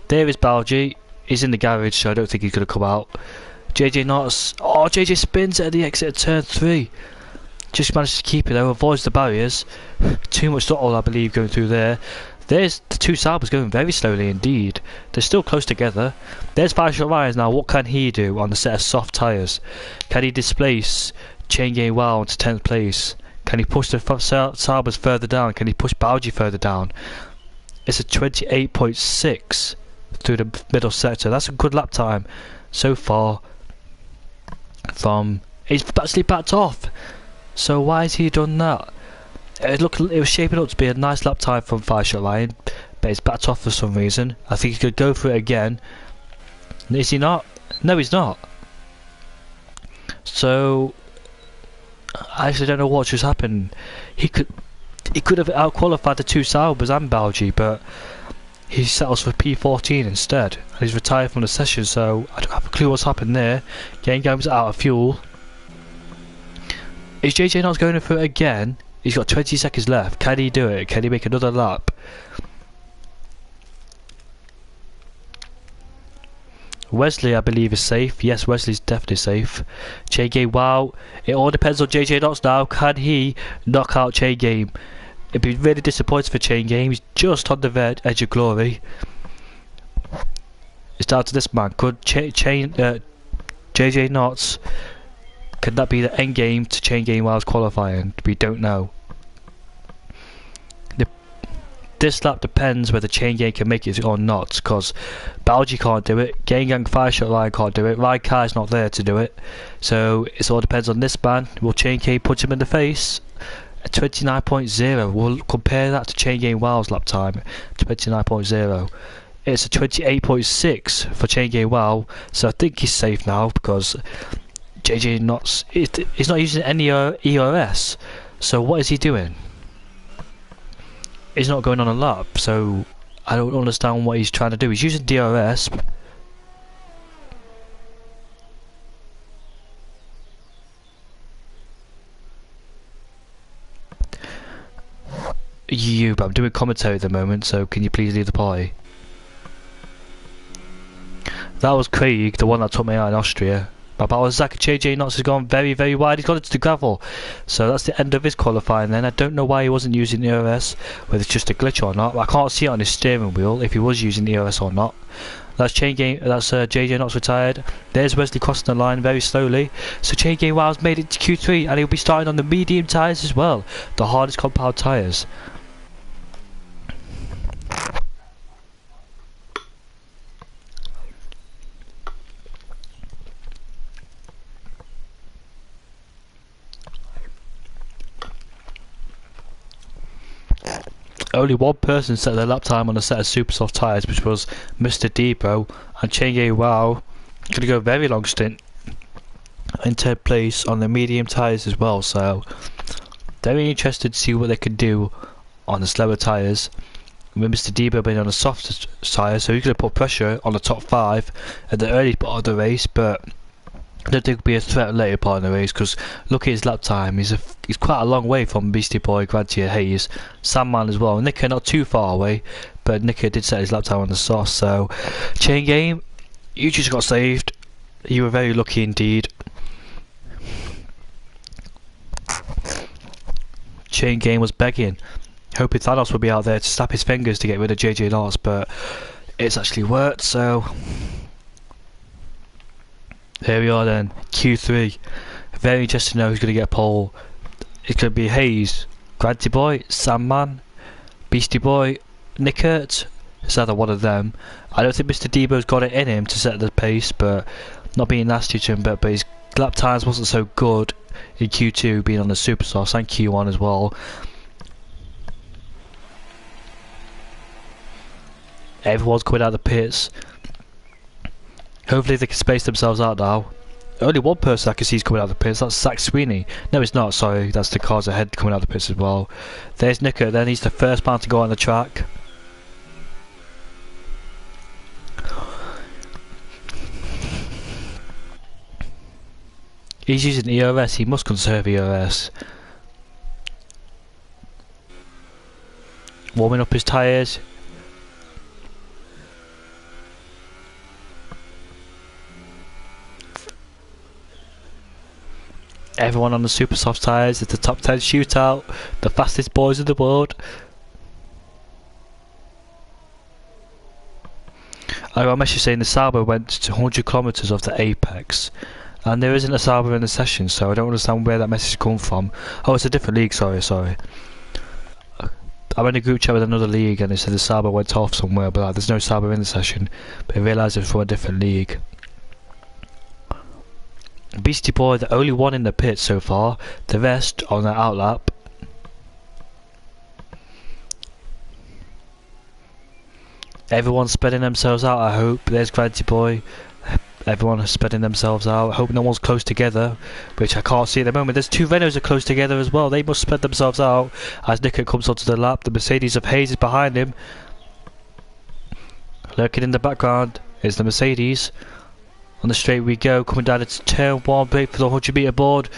There is Bowsey. He's in the garage, so I don't think he's going to come out. JJ Knots. Oh, JJ spins at the exit of turn 3. Just managed to keep it though, avoids the barriers. Too much throttle, I believe, going through there. There's the two Saubers going very slowly indeed. They're still close together. There's Fireshot Ryan now. What can he do on the set of soft tyres? Can he displace Chain Game Wow into 10th place? Can he push the Saubers further down? Can he push Bowsey further down? It's a 28.6 through the middle sector. That's a good lap time so far. He's actually backed off. So why has he done that? It was shaping up to be a nice lap time from Fireshot Ryan, but he's backed off for some reason. I think he could go for it again. Is he not? No, he's not. So I actually don't know what just happened. He could have outqualified the two Saubers and Bowsey, but he settles for P14 instead, and he's retired from the session. So I don't have a clue what's happened there. Game Game's out of fuel. Is JJ not going for it again? He's got 20 seconds left. Can he do it? Can he make another lap? Wesley, I believe, is safe. Yes, Wesley's definitely safe. Chain Game, wow. It all depends on JJ Knox now. Can he knock out Chain Game? It'd be really disappointing for Chain Game. He's just on the edge of glory. It's down to this man. Could JJ Knox, could that be the end game to Chain Game Wow's qualifying? We don't know. This lap depends whether Chain Game can make it or not, because Bowsey can't do it, Gang Fireshot Ryan can't do it, Ryan Kai's not there to do it, so it all depends on this man. Will Chain Game punch him in the face? 29.0, we'll compare that to Chain Game Wow's lap time, 29.0. It's a 28.6 for Chain Game Wow, so I think he's safe now, because JJ Knox, he's not using any ERS, so what is he doing? He's not going on a lap, so I don't understand what he's trying to do. He's using DRS. But I'm doing commentary at the moment, so can you please leave the party? That was Craig, the one that took me out in Austria. My battle Zach JJ Knox has gone very, very wide. He's got into the gravel. So that's the end of his qualifying then. I don't know why he wasn't using ERS, whether it's just a glitch or not. I can't see it on his steering wheel if he was using ERS or not. That's JJ Knox retired. There's Wesley crossing the line very slowly. So Chain Game Wow's made it to Q3, and he'll be starting on the medium tyres as well. The hardest compound tyres. Only one person set their lap time on a set of super soft tyres, which was Mr. Depot, and Chain Game Wow could go a very long stint in 10th place on the medium tyres as well, so very interested to see what they can do on the slower tyres. With Mr. Depot being on a soft tyre, so he's going to put pressure on the top 5 at the early part of the race, but I don't think it'll be a threat later part of the race, because look at his lap time. He's quite a long way from Beastie Boy, Grantier, Hayes, Sandman as well. Nicker not too far away, but Nicker did set his lap time on the sauce. So Chain Game, you just got saved. You were very lucky indeed. Chain Game was begging, hoping Thanos would be out there to snap his fingers to get rid of JJ Knox, but it's actually worked. So here we are then, Q3. Very interested to know who's going to get a pole. It's going to be Hayes, Granty Boy, Sandman, Beastie Boy, Nickert. It's either one of them. I don't think Mr. Debo's got it in him to set the pace, but not being nasty to him, but his lap times wasn't so good in Q2, being on the super sauce, and Q1 as well. Everyone's coming out of the pits. Hopefully they can space themselves out now. Only one person I can see is coming out of the pits, that's Zach Sweeney. No, it's not, sorry, that's the cars ahead coming out of the pits as well. There's Nicker, then he's the first man to go on the track. He's using ERS, he must conserve ERS. Warming up his tyres. Everyone on the super soft tyres. It's the top 10 shootout. The fastest boys in the world. I got a message saying the Sauber went to 100 kilometres off the apex. And there isn't a Sauber in the session, so I don't understand where that message come from. Oh, it's a different league, sorry. I'm in a group chat with another league and they said the Sauber went off somewhere, but there's no Sauber in the session. But I realised it's from a different league. Beastie Boy, the only one in the pit so far. The rest on the outlap. Everyone's spreading themselves out, I hope. There's Granty Boy. Everyone is spreading themselves out. I hope no one's close together, which I can't see at the moment. There's two Renaults are close together as well. They must spread themselves out as Nico comes onto the lap. The Mercedes of Hayes is behind him. Lurking in the background is the Mercedes. On the straight we go, coming down into turn 1, break for the 100 metre board.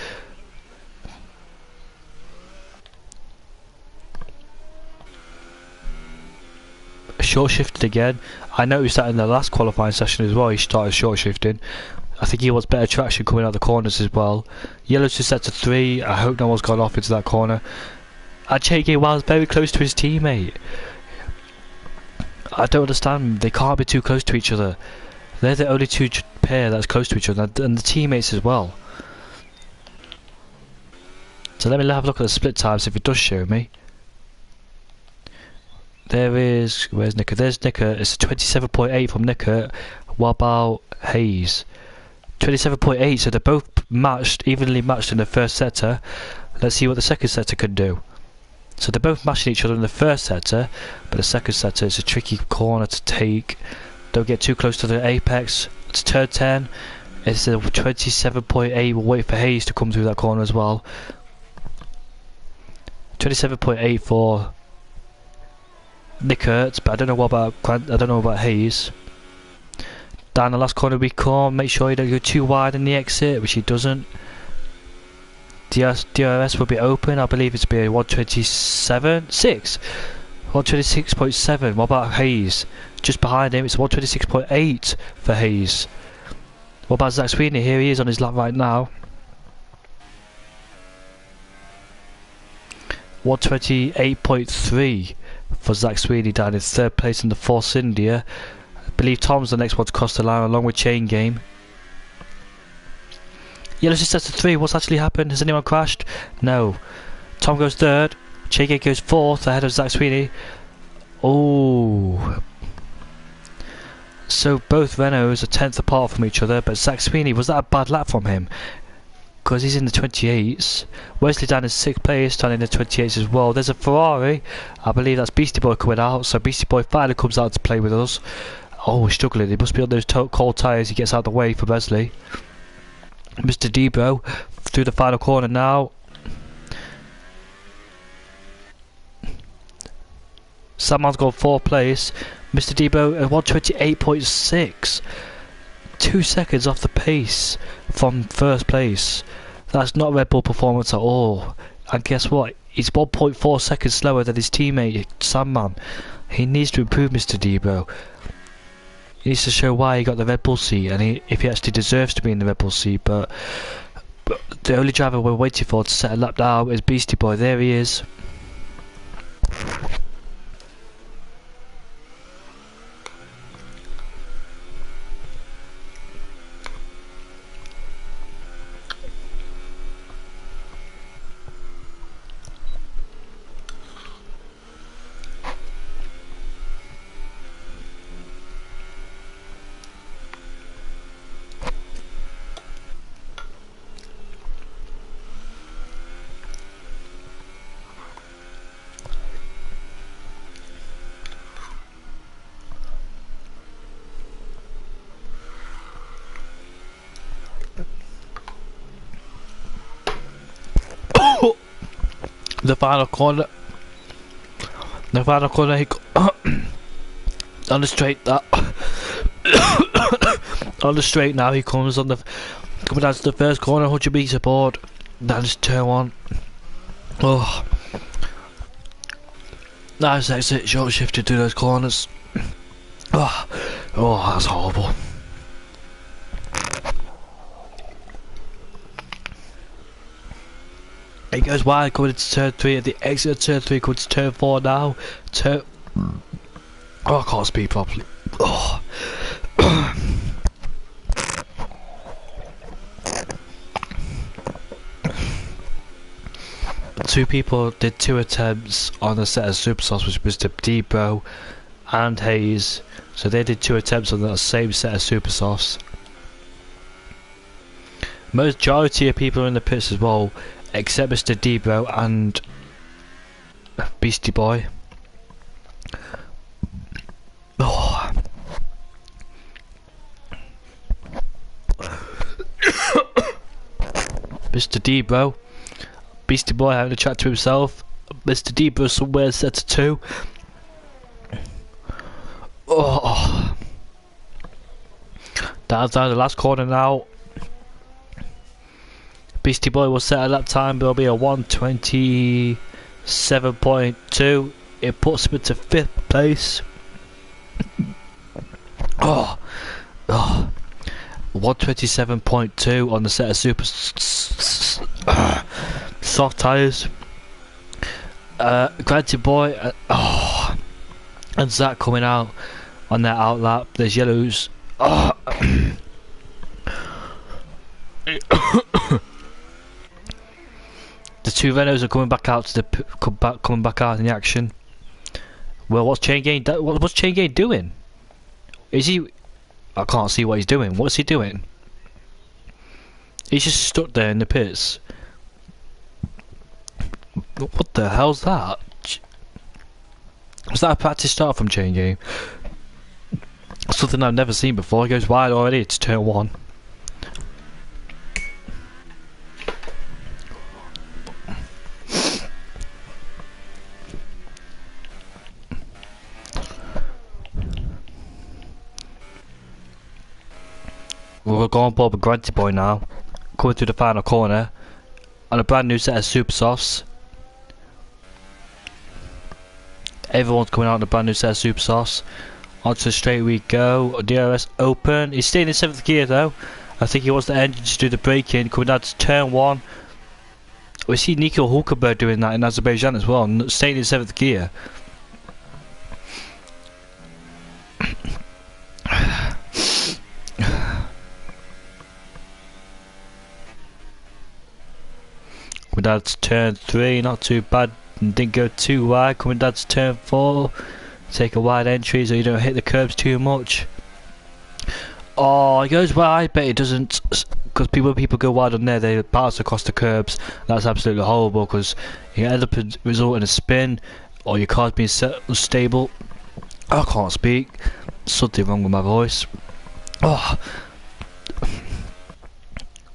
Short shifted again. I noticed that in the last qualifying session as well, he started short shifting. I think he wants better traction coming out the corners as well. Yellow's just set to 3. I hope no one's gone off into that corner. And Che Wild's very close to his teammate. I don't understand. They can't be too close to each other. They're the only two pair that's close to each other, and the teammates as well. So let me have a look at the split times if it does show me. There is, where's Nicker? There's Nicker. It's 27.8 from Nicker. What about Hayes? 27.8, so they're both matched, evenly matched in the first sector. Let's see what the second sector can do. So they're both matching each other in the first sector, but the second sector is a tricky corner to take. Don't get too close to the apex. It's turn 10. It's a 27.8. We'll wait for Hayes to come through that corner as well. 27.8 for Nick Hurts, but I don't know about Hayes. Down the last corner we come. Make sure you don't go too wide in the exit, which he doesn't. DRS will be open. I believe it's be a 127.6. 126.7. What about Hayes? Just behind him, it's 126.8 for Hayes. What about Zach Sweeney? Here he is on his lap right now. 128.3 for Zach Sweeney down in third place in the Force India. I believe Tom's the next one to cross the line along with Chain Game. Yeah, let's just set to 3. What's actually happened? Has anyone crashed? No. Tom goes third. Chain Game goes fourth ahead of Zach Sweeney. Oh. So both Renaults are 10th apart from each other, but Zach Sweeney, was that a bad lap from him? Because he's in the 28s. Wesley down in 6th place, down in the 28s as well. There's a Ferrari. I believe that's Beastie Boy coming out. So Beastie Boy finally comes out to play with us. Oh, he's struggling. He must be on those cold tyres. He gets out of the way for Wesley. Mr. Debo through the final corner now. Salman's gone 4th place. Mr. Debo at 128.6. 2 seconds off the pace from 1st place. That's not Red Bull performance at all. And guess what? He's 1.4 seconds slower than his teammate, Sandman. He needs to improve, Mr. Debo. He needs to show why he got the Red Bull seat and if he actually deserves to be in the Red Bull seat. But the only driver we're waiting for to set a lap down is Beastie Boy. There he is. The final corner. The final corner. He on the straight that. On the straight now, he comes on the coming down to the first corner, 100 metres aboard. Then just turn one. Oh, nice exit, short shifted through those corners. Oh, that's horrible. It goes wide coming into turn 3 at the exit of turn 3, coming to turn 4 now. Oh, I can't speak properly. Oh. Two people did 2 attempts on a set of superstars, which was Mr. Debro and Hayes. So they did 2 attempts on the same set of superstars. Majority of people are in the pits as well, except Mr. Debro and Beastie Boy. Oh. Mr. Debro. Beastie Boy having a chat to himself. Mr. Debro somewhere set to 2. Oh. That's down the last corner now. Beastie Boy will set a lap time, but it'll be a 1:27.2. It puts him into 5th place. 1:27.2 on the set of super soft tyres. Granted Boy and Zach coming out on their out lap. There's yellows. The 2 Renaults are coming back out to the coming back out in the action. Well, what's Chain Gang doing? Is he? I can't see what he's doing. What's he doing? He's just stuck there in the pits. What the hell's that? Was that a practice start from Chain Gang? Something I've never seen before. He goes wide already. It's turn 1. We're going board with Granty Boy now, coming through the final corner on a brand new set of super softs. Everyone's coming out on a brand new set of super softs. Onto the straight we go. DRS open. He's staying in 7th gear though. I think he wants the engine to do the braking. Coming down to turn 1. We see Nico Hulkenberg doing that in Azerbaijan as well, staying in 7th gear. Coming down to turn 3, not too bad, didn't go too wide. Coming down to turn 4, take a wide entry so you don't hit the curbs too much. Oh, it goes wide, but it doesn't, because people go wide on there, they bounce across the curbs. That's absolutely horrible, because you end up result in a spin, or your car's being set unstable. I can't speak, something wrong with my voice. Oh.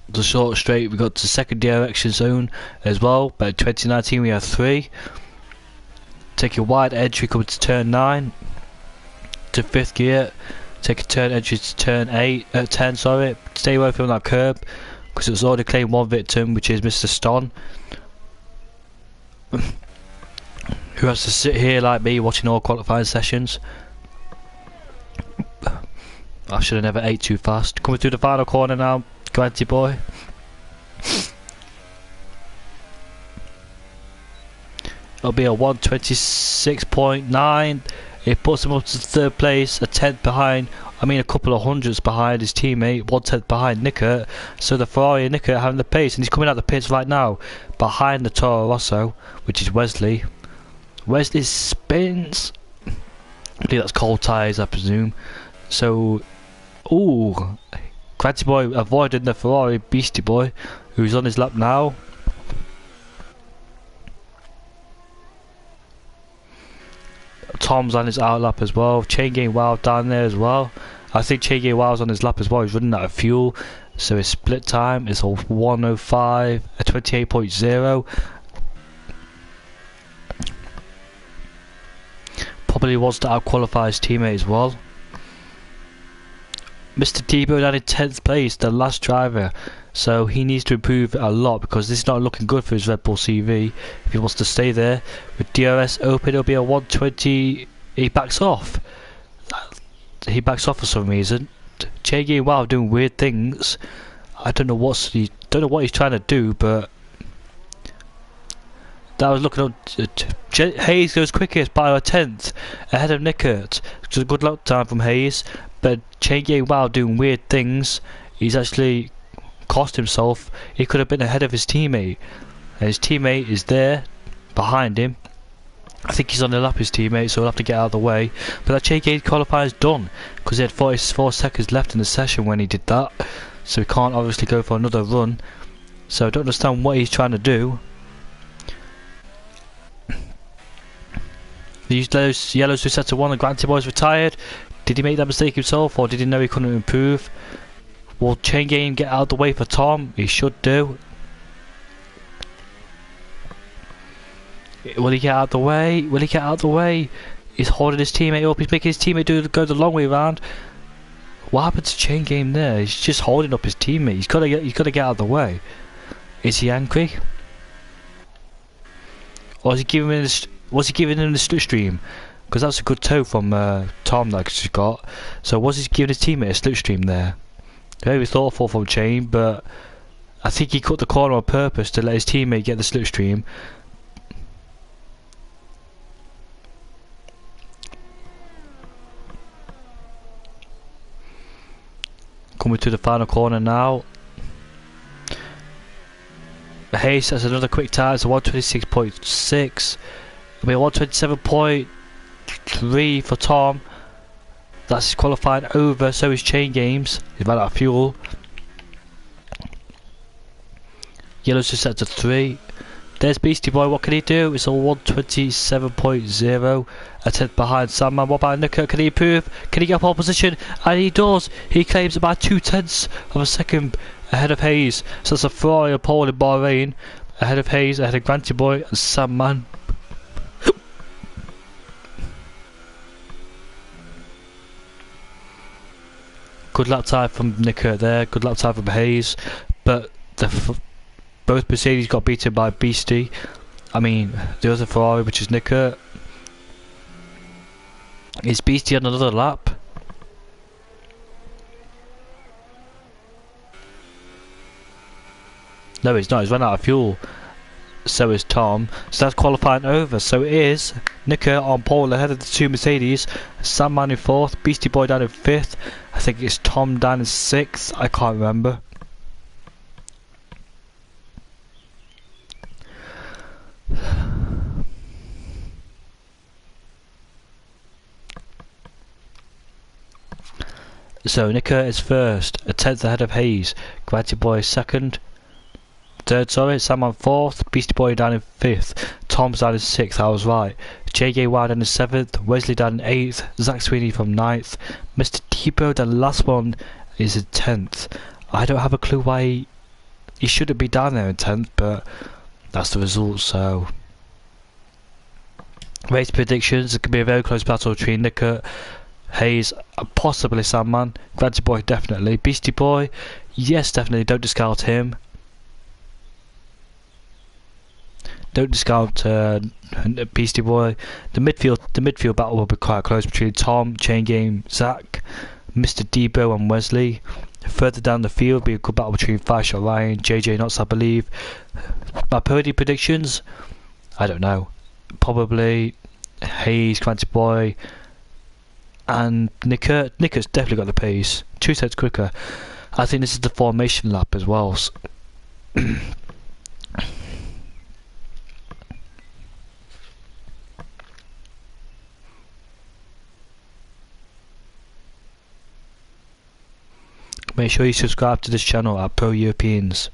The short straight, we got to second direction zone as well, but in 2019 we have 3. Take a wide entry coming to turn 9 to 5th gear. Take a turn entry to turn 10, sorry. Stay away from that curb because it's already claimed 1 victim, which is Mr. Ston, who has to sit here like me watching all qualifying sessions. I should have never ate too fast. Coming through the final corner now, Granty Boy. It'll be a 1:26.9. It puts him up to 3rd place, a 10th behind. I mean, a couple of hundreds behind his teammate, 1/10 behind Nickert. So the Ferrari and Nickert having the pace, and he's coming out the pits right now, behind the Toro Rosso, which is Wesley. Wesley spins. I believe that's cold tyres, I presume. So, ooh. Granty Boy avoiding the Ferrari Beastie Boy, who's on his lap now. Tom's on his out lap as well. Chain Gang Wild down there as well. I think Chain Gang Wild's on his lap as well. He's running out of fuel, so his split time is a 1:05, a 28.0. Probably wants to out qualify his teammate as well. Mr. Debo down in 10th place, the last driver. So he needs to improve a lot because this is not looking good for his Red Bull CV. If he wants to stay there, with DRS open, it'll be a 120. He backs off. He backs off for some reason. JG, wow, doing weird things. I don't know what he's trying to do, but that was looking up. Hayes goes quickest by a 10th ahead of Nickert. Which is a good lap time from Hayes, but JG, wow, doing weird things. He's actually cost himself. He could have been ahead of his teammate, and his teammate is there behind him. I think he's on the lap, his teammate, so he'll have to get out of the way. But that JK qualifier is done because he had 44 seconds left in the session when he did that, so he can't obviously go for another run. So I don't understand what he's trying to do. These yellows who set to 1, the Granty boys retired. Did he make that mistake himself, or did he know he couldn't improve? Will Chain Game get out of the way for Tom? He should do. Will he get out of the way? Will he get out of the way? He's holding his teammate up. He's making his teammate go the long way around. What happened to Chain Game there? He's just holding up his teammate. He's got to get out of the way. Is he angry? Or is he giving him this? Was he giving him the slipstream? Because that's a good toe from Tom that he's got. So was he giving his teammate a slipstream there? Very thoughtful from Chain, but I think he cut the corner on purpose to let his teammate get the slipstream. Coming to the final corner now. Hayes has another quick time, so 126.6. I mean 127.3 for Tom. That's his qualifying over, so is Chain Games. He's run out of fuel. Yellow's just set to 3. There's Beastie Boy, what can he do? It's a 127.0. A 10th behind Sandman. What about Nicker? Can he improve? Can he get pole position? And he does. He claims about 0.2 of a second ahead of Hayes. So that's a Ferrari pole in Bahrain. Ahead of Hayes, ahead of Granty Boy and Sandman. Good lap time from Nicker there. Good lap time from Hayes. But both Mercedes got beaten by Beastie. I mean, the other Ferrari, which is Nicker. Is Beastie on another lap? No, he's not. He's run out of fuel. So is Tom. So that's qualifying over. So it is Nicker on pole ahead of the two Mercedes. Sandman in 4th. Beastie Boy down in 5th. I think it's Tom down in 6th. I can't remember. So Nicker is 1st, a 10th ahead of Hayes. Granty Boy 2nd. 3rd, sorry, Sandman 4th, Beastie Boy down in 5th, Tom's down in 6th, I was right. JJ Wild down in 7th, Wesley down in 8th, Zach Sweeney from 9th, Mr. Debo, the last one, is in 10th. I don't have a clue why he shouldn't be down there in 10th, but that's the result, so. Race predictions, it could be a very close battle between Nicker, Hayes, possibly Sandman, Granty Boy definitely, Beastie Boy, yes definitely, don't discount him. Don't discount Beastie Boy. The midfield battle will be quite close between Tom, Chain Game, Zach, Mr. Debo and Wesley. Further down the field will be a good battle between Fashot Ryan, JJ Knots I believe. My podium predictions? I don't know. Probably Hayes, Granty Boy and Nicker. Nicker's definitely got the pace. 2 sets quicker. I think this is the formation lap as well. Make sure you subscribe to this channel at Pro Europeans.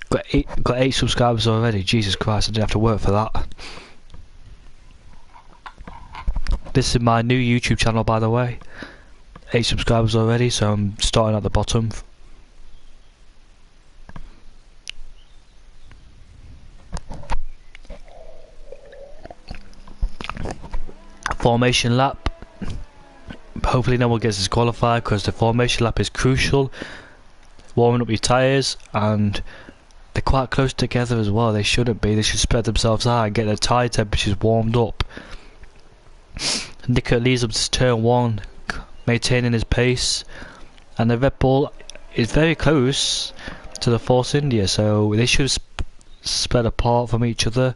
Got eight subscribers already. Jesus Christ, I didn't have to work for that. This is my new YouTube channel, by the way. 8 subscribers already, so I'm starting at the bottom. Formation lap. Hopefully no one gets disqualified because the formation lap is crucial. Warming up your tyres, and they're quite close together as well. They shouldn't be. They should spread themselves out and get their tyre temperatures warmed up. Nico leads up to turn 1, maintaining his pace, and the Red Bull is very close to the Force India, so they should spread apart from each other.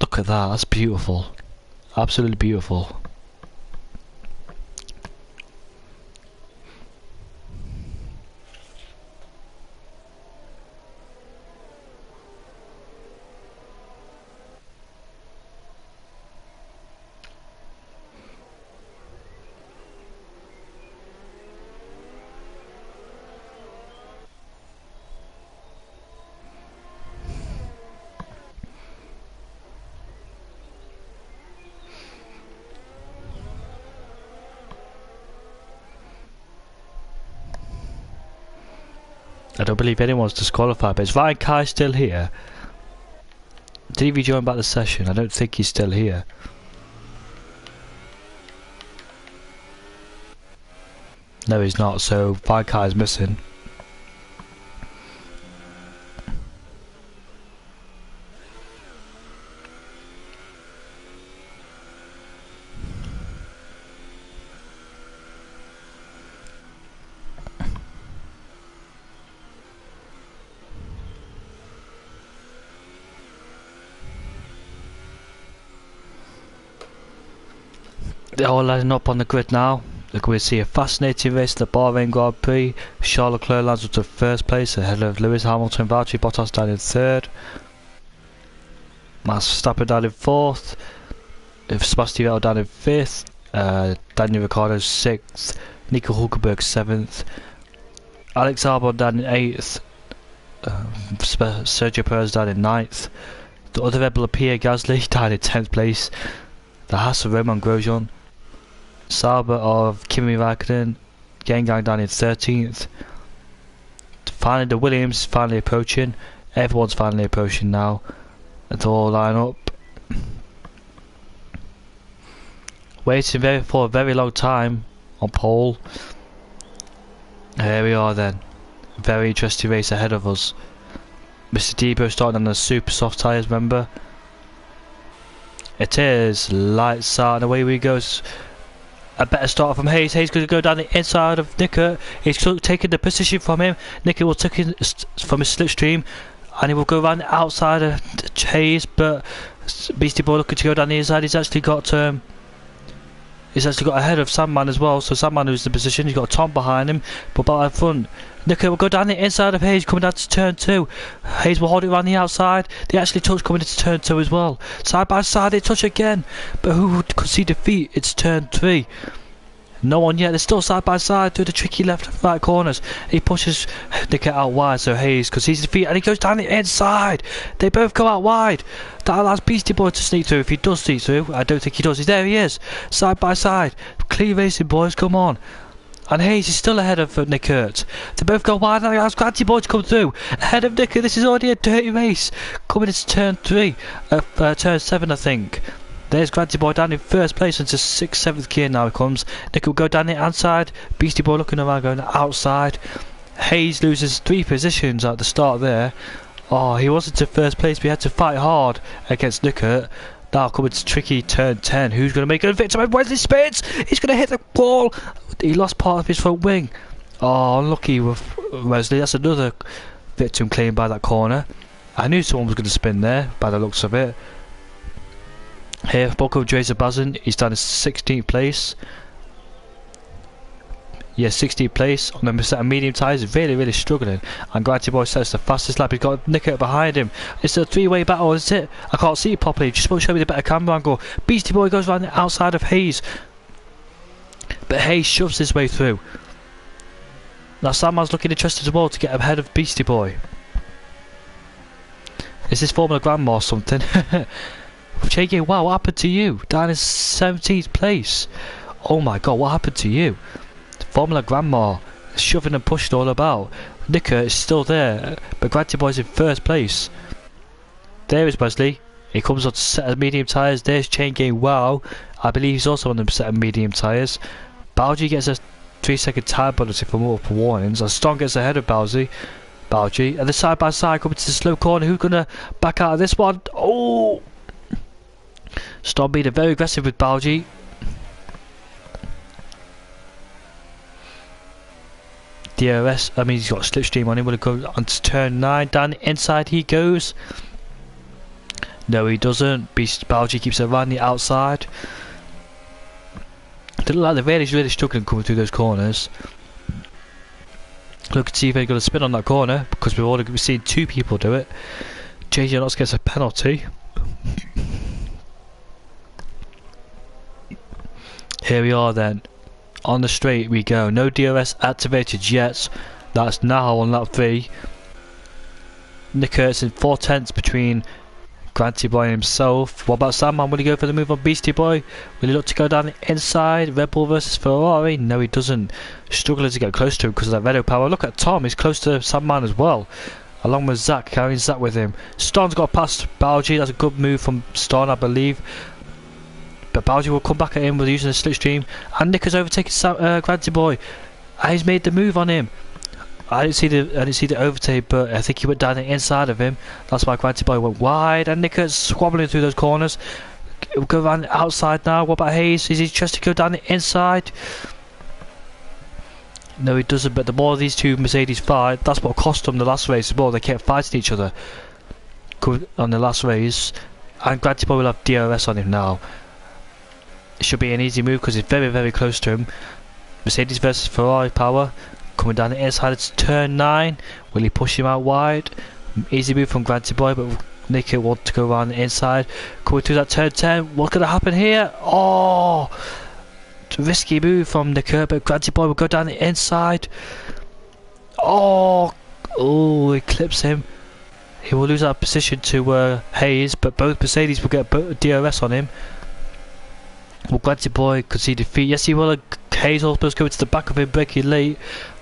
Look at that, that's beautiful. Absolutely beautiful. I don't believe anyone's disqualified, but is Ryan Kai still here? Did he join back the session? I don't think he's still here. No, he's not, so Ryan Kai is missing. They're all lining up on the grid now. Look, we see a fascinating race in the Bahrain Grand Prix. Charles Leclerc lands up to first place ahead of Lewis Hamilton. Valtteri Bottas down in third. Max Verstappen down in fourth. Sebastian Vettel down in fifth. Daniel Ricciardo sixth. Nico Hulkenberg seventh. Alex Albon down in eighth. Sergio Perez down in ninth. The other Red Bull, Pierre Gasly, down in 10th place. The Haas of Romain Grosjean. Sauber of Kimi Raikkonen, Gengang down in 13th. Finally the Williams finally approaching. Everyone's finally approaching now. Let's all line up. Waiting for a very long time on pole. Here we are then. Very interesting race ahead of us. Mr. Debo starting on the super soft tyres, remember? It is lights out and away we go. A better start from Hayes. Hayes going to go down the inside of Nicker. He's taking the position from him. Nicker will take it from his slipstream, and he will go around the outside of Hayes. But Beastie Boy looking to go down the inside. He's actually got ahead of Sandman as well. So Sandman who's in the position. He's got Tom behind him, but back in front. Nicker will go down the inside of Hayes, coming down to turn 2. Hayes will hold it around the outside. They actually touch coming into turn 2 as well. Side by side, they touch again. But who could see defeat? It's turn 3. No one yet. They're still side by side through the tricky left and right corners. He pushes Nicker out wide, so Hayes could see his defeat, and he goes down the inside. They both go out wide. That allows Beastie Boy to sneak through. If he does sneak through, I don't think he does. There he is, side by side. Clean racing, boys, come on. And Hayes is still ahead of Nick Hurt. They both go wide and allows Granty Boy to come through. Ahead of Nicker. This is already a dirty race. Coming into turn 3. Turn 7, I think. There's Granty Boy down in first place into 6th, 7th gear now he comes. Nick will go down the outside. Beastie Boy looking around going outside. Hayes loses 3 positions at the start there. Oh, he wasn't to first place, but he had to fight hard against Nickert. Now coming to tricky turn 10. Who's going to make a victim? Wesley spins. He's going to hit the ball. He lost part of his front wing. Oh, unlucky with Wesley. That's another victim claimed by that corner. I knew someone was going to spin there by the looks of it. Here, Boko Drazer Bazin. He's down in 16th place. Yeah, 16th place on the set of medium tyres. Really struggling. And Granty Boy sets the fastest lap. He's got Nicker behind him. It's a 3-way battle, is it? I can't see it properly. Just want to show me the better camera angle. Beastie Boy goes around the outside of Hayes. But Hayes shoves his way through. Now Sandman's looking interested as well to get ahead of Beastie Boy. Is this Formula Grandma or something? JK, wow, what happened to you? Down in 17th place. Oh my god, what happened to you? Formula Grandma shoving and pushing all about. Nicker is still there, but Granty Boy's in first place. There is Wesley. He comes on to set of medium tyres. There's Chain Game. Wow. I believe he's also on the set of medium tyres. Balji gets a 3-second tyre penalty for multiple warnings. And Stone gets ahead of Balji. And the side by side coming to the slow corner. Who's gonna back out of this one? Oh! Stone being very aggressive with Balji. DRS, I mean he's got a slipstream on him. Will he go onto turn 9? Down the inside he goes. No, he doesn't. Balji keeps it around the outside. They look like they're really struggling coming through those corners. Look and see if they're going to spin on that corner, because we've already seen 2 people do it. JJ Knox gets a penalty. Here we are then. On the straight we go. No DRS activated yet. That's now on lap 3. Nick Kurtz in 4/10 between Granty Boy himself. What about Sandman? Will he go for the move on Beastie Boy? Will he look to go down the inside? Red Bull versus Ferrari? No, he doesn't. Struggling to get close to him because of that Renault power. Look at Tom, he's close to Sandman as well. Along with Zach, carrying Zach with him. Stone's got past Balji. That's a good move from Stone, I believe. But Balji will come back at him with using a slipstream. And Nick has overtaken Granty Boy. And he's made the move on him. I didn't see the overtake, but I think he went down the inside of him. That's why Granty Boy went wide, and Nicker's squabbling through those corners. He'll go around the outside now. What about Hayes? Is he trying to go down the inside? No, he doesn't. But the more these two Mercedes fight, that's what cost them the last race as well. They kept fighting each other on the last race, and Granty Boy will have DRS on him now. It should be an easy move because he's very close to him. Mercedes versus Ferrari power. Coming down the inside, it's turn 9. Will he push him out wide? Easy move from Granty Boy, but Nick wants to go around the inside. Coming through that turn 10. What's going to happen here? Oh! Risky move from Nick, but Granty Boy will go down the inside. Oh! Oh, he clips him. He will lose that position to Hayes, but both Mercedes will get DRS on him. Will Granty Boy concede defeat? Yes, he will. Hayes also going to the back of him, breaking late.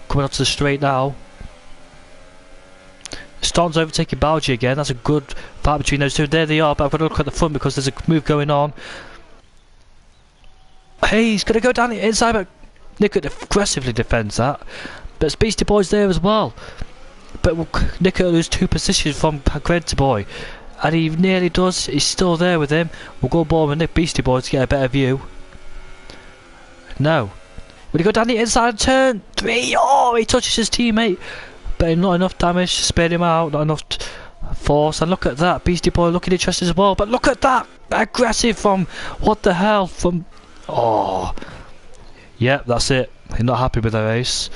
Coming onto the straight now. Stone's overtaking Balji again. That's a good fight between those two. There they are, but I've got to look at the front because there's a move going on. Hey, he's going to go down the inside, but Nick aggressively defends that. But Beastie Boy's there as well. But Nick will lose 2 positions from Granty Boy. And he nearly does. He's still there with him. We'll go ball with Nick Beastie Boy to get a better view. No. Will he go down the inside turn? 3. Oh, he touches his teammate. But not enough damage to spare him out. Not enough force. And look at that. Beastie Boy looking interested as well. But look at that. Aggressive from... What the hell? From... Oh. Yep, that's it. He's not happy with the race.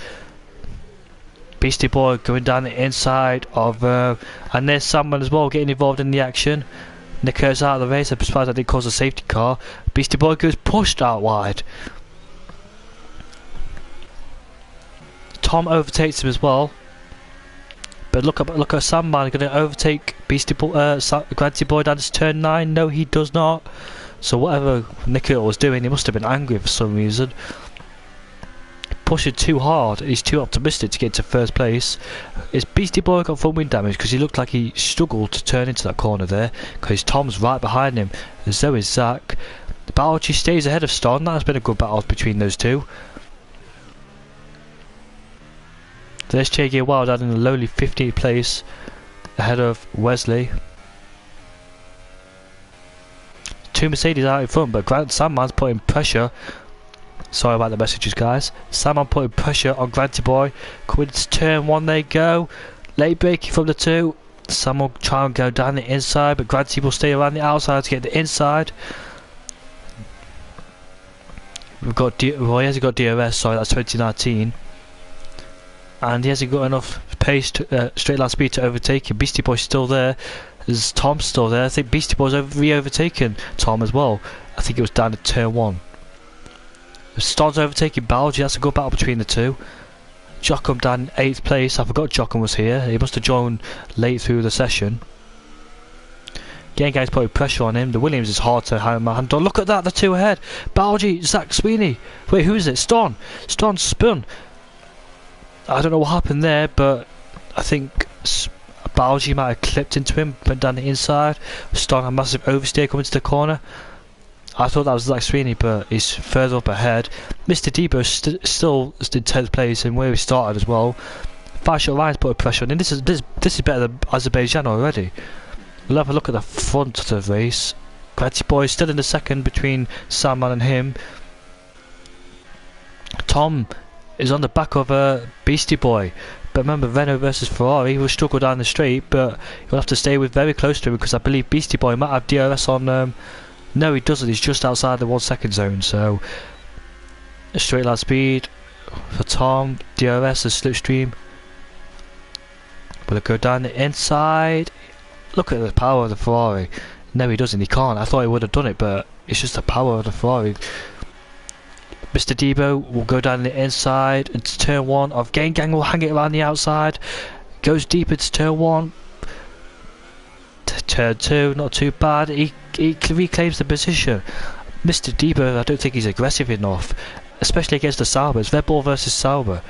Beastie Boy going down the inside of... and there's someone as well getting involved in the action. Nick Kurtz out of the race. I'm surprised that didn't cause a safety car. Beastie Boy goes pushed out wide. Tom overtakes him as well. But look at Sandman going to overtake Beastie Boy, Granty Boy down to turn 9. No, he does not. So whatever Nico was doing, he must have been angry for some reason. Pushing too hard. He's too optimistic to get to first place. Is Beastie Boy got front wing damage? Because he looked like he struggled to turn into that corner there. Because Tom's right behind him. And so is Zach. Balji stays ahead of Stone. That has been a good battle between those two. There's JG Wild out in the lowly 15th place ahead of Wesley. 2 Mercedes out in front, but Sandman's putting pressure. Sorry about the messages, guys. Sandman putting pressure on Granty Boy. Coming to turn 1, they go. Late braking from the 2. Sandman will try and go down the inside, but Granty will stay around the outside to get the inside. We've got well, he hasn't got DRS, sorry, that's 2019. And he hasn't got enough pace to straight line speed to overtake him. Beastie Boy's still there. There's Tom still there. I think Beastie Boy's re-overtaken Tom as well. I think it was down to turn 1. Stone's overtaking Balji. That's a good battle between the two. Jockum down in 8th place. I forgot Jockum was here. He must have joined late through the session. Again, guys, putting pressure on him. The Williams is hard to handle. Look at that, the 2 ahead. Balji, Zach Sweeney. Wait, who is it? Stone. Stone spun. I don't know what happened there, but I think Balji might have clipped into him, went down the inside. Stone had a massive oversteer coming to the corner. I thought that was Zach Sweeney, but he's further up ahead. Mr. Debo still is in 10th place and where he started as well. 5-shot Ryan's put a pressure on him. This is better than Azerbaijan already. We'll have a look at the front of the race. Gratty Boy still in the second between Sandman and him. Tom is on the back of Beastie Boy. But remember, Renault versus Ferrari, he will struggle down the straight, but he'll have to stay with very close to him because I believe Beastie Boy might have DRS on. No, he doesn't. He's just outside the 1 second zone. So, a straight line speed for Tom. DRS, a slipstream. Will it go down the inside? Look at the power of the Ferrari. No, he doesn't. He can't. I thought he would have done it, but it's just the power of the Ferrari. Mr. Debo will go down the inside. It's turn 1 of Gang will hang it around the outside. Goes deep into turn 1. Turn 2, not too bad. He reclaims the position. Mr. Debo, I don't think he's aggressive enough, especially against the Saubers. Red Bull versus Sauber.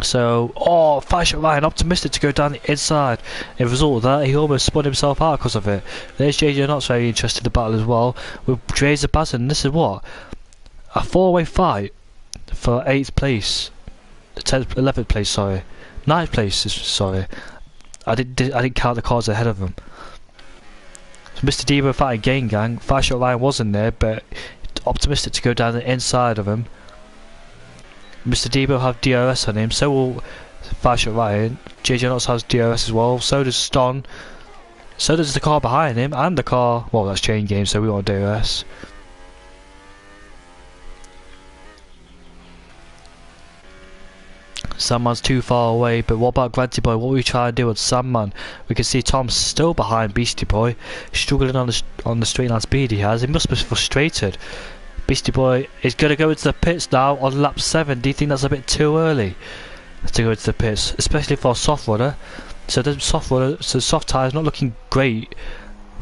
So, 5-shot Ryan, optimistic to go down the inside. In result of that, he almost spun himself out because of it. There's JJ Knott's very interested in the battle as well. With Drazer Bazin, this is what? A 4-way fight for 8th place. 11th place, sorry. 9th place, sorry. I didn't count the cars ahead of them. So Mr. Debo fighting Gang. 5-shot Ryan wasn't there, but optimistic to go down the inside of him. Mr. Debo have DRS on him, so will 5-shot Ryan. JJ Knox has DRS as well, so does Ston. So does the car behind him, and the car, well, that's chain game, so we want DRS. Sandman's too far away, but what about Granty Boy? What will we try and do with Sandman? We can see Tom's still behind Beastie Boy, struggling on the straight line speed he has. He must be frustrated. Beastie Boy is going to go into the pits now on lap 7. Do you think that's a bit too early to go into the pits, especially for a soft runner? So the soft tyres not looking great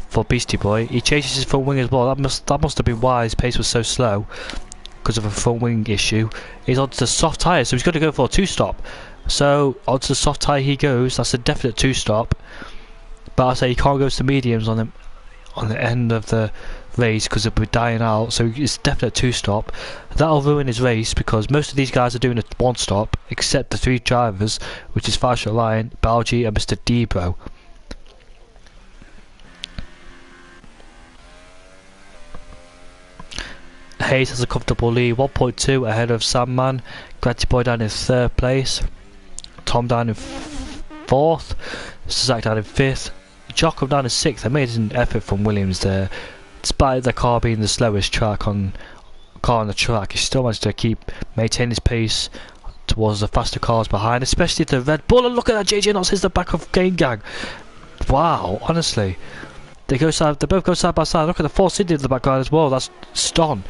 for Beastie Boy. He changes his front wing as well. That must have been why his pace was so slow, because of a front wing issue. He's onto the soft tyre, so he's going to go for a 2-stop. So onto the soft tyre he goes. That's a definite 2-stop. But I say he can't go to the mediums on the end of the race because it'll be dying out, so it's definite 2-stop. That'll ruin his race because most of these guys are doing a 1-stop except the 3 drivers, which is 5-shot Ryan, Balji and Mr. Debo. Hayes has a comfortable lead, 1.2 ahead of Sandman. Granty Boy down in 3rd place, Tom down in 4th, Zach down in 5th, Jacob down in 6th. Amazing effort from Williams there. Despite the car being the slowest car on the track, he still managed to maintain his pace towards the faster cars behind, especially the Red Bull. And look at that, JJ Knox hits the back of Gang. Wow, honestly. They both go side by side. Look at the Force India in the background as well. That's Ston.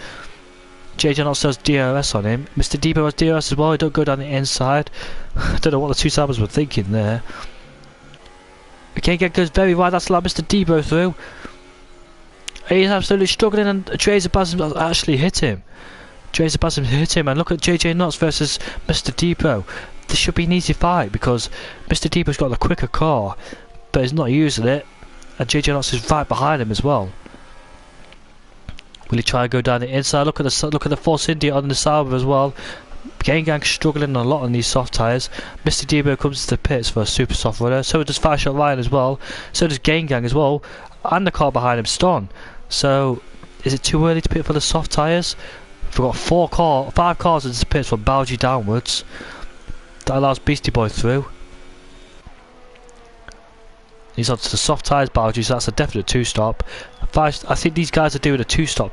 JJ Knox has DRS on him. Mr. Debo has DRS as well. He don't go down the inside. I don't know what the 2 Sabers were thinking there. Gang goes very wide. That's allowed Mr. Debo through. He's absolutely struggling, and Drazer Bazin actually hit him. Drazer Bazin hit him, and look at JJ Knox versus Mr. Debo. This should be an easy fight because Mr. Debo's got the quicker car, but he's not using it, and JJ Knox is right behind him as well. Will he try and go down the inside? Look at the Force India on the Sauber as well. Gang struggling a lot on these soft tyres. Mr. Debo comes to the pits for a super soft runner. So does 5-shot Ryan as well. So does Gang as well, and the car behind him, Ston. So, is it too early to pit for the soft tyres? We've got 5 cars in the pits from Balji downwards. That allows Beastie Boy through. He's onto the soft tyres, Balji, so that's a definite 2-stop. I think these guys are doing a 2-stop,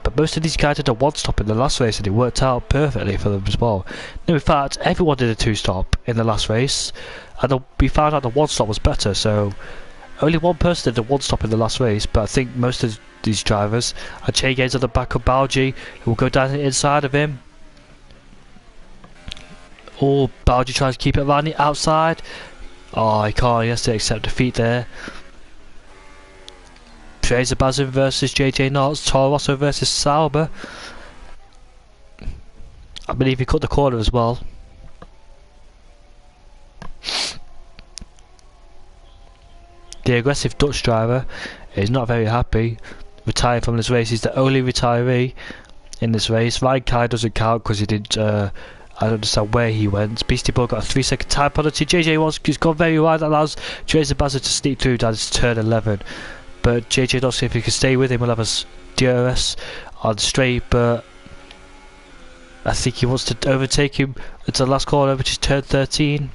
but most of these guys did a 1-stop in the last race and it worked out perfectly for them as well. No, in fact, everyone did a 2-stop in the last race, and we found out the 1-stop was better, so only one person did a 1-stop in the last race, but I think most of these drivers are chain gains at the back of Balji, who will go down the inside of him. Oh, Balji tries to keep it around the outside. Oh, he can't, he has to accept defeat there. Drazer Bazin versus JJ Knox, Toro Rosso versus Sauber. I believe he cut the corner as well. The aggressive Dutch driver is not very happy retiring from this race. He's the only retiree in this race. Ryan doesn't count because he didn't. I don't understand where he went. Beastie Boy got a 3-second time penalty. JJ has gone very wide. That allows Tracer Baza to sneak through down to turn 11. But JJ not see if he can stay with him. We'll have a DRS on straight, but I think he wants to overtake him at the last corner, which is turn 13.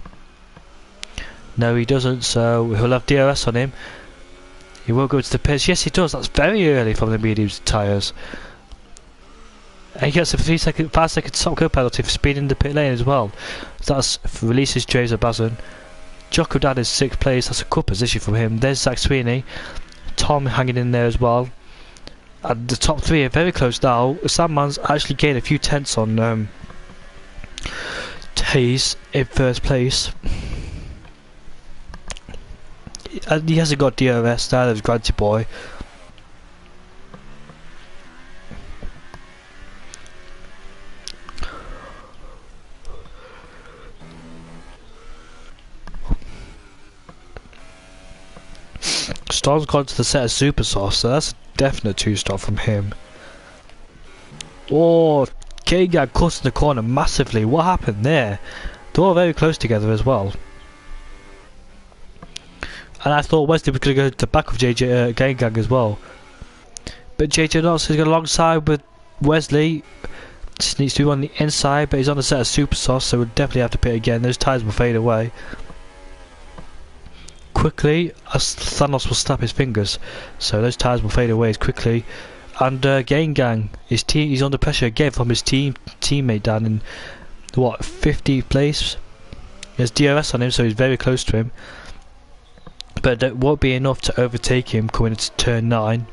No, he doesn't, so he'll have DRS on him. He will go to the pits. Yes, he does. That's very early from the medium tyres. And he gets a 5-second stop go penalty for speeding the pit lane as well. So that releases Jason Bazin. Jocko down in 6th place. That's a good position from him. There's Zach Sweeney. Tom hanging in there as well. And the top 3 are very close now. Sandman's actually gained a few tenths on Hayes in 1st place. And he hasn't got DRS now, there's Granty Boy. Storm's gone to the set of Super Sauce, so that's a definite 2-stop from him. Oh, K-Gag cuts in the corner massively. What happened there? They're all very close together as well. And I thought Wesley was going to go to the back of JJ Gang as well. But JJ Knox is going alongside with Wesley. Just needs to be on the inside, but he's on a set of Super Sauce, so we'll definitely have to pit again. Those tyres will fade away quickly as Thanos will snap his fingers. So those tyres will fade away as quickly. And Gang, he's under pressure again from his teammate down in, what, 50th place? There's DRS on him, so he's very close to him. But that won't be enough to overtake him coming into turn 9.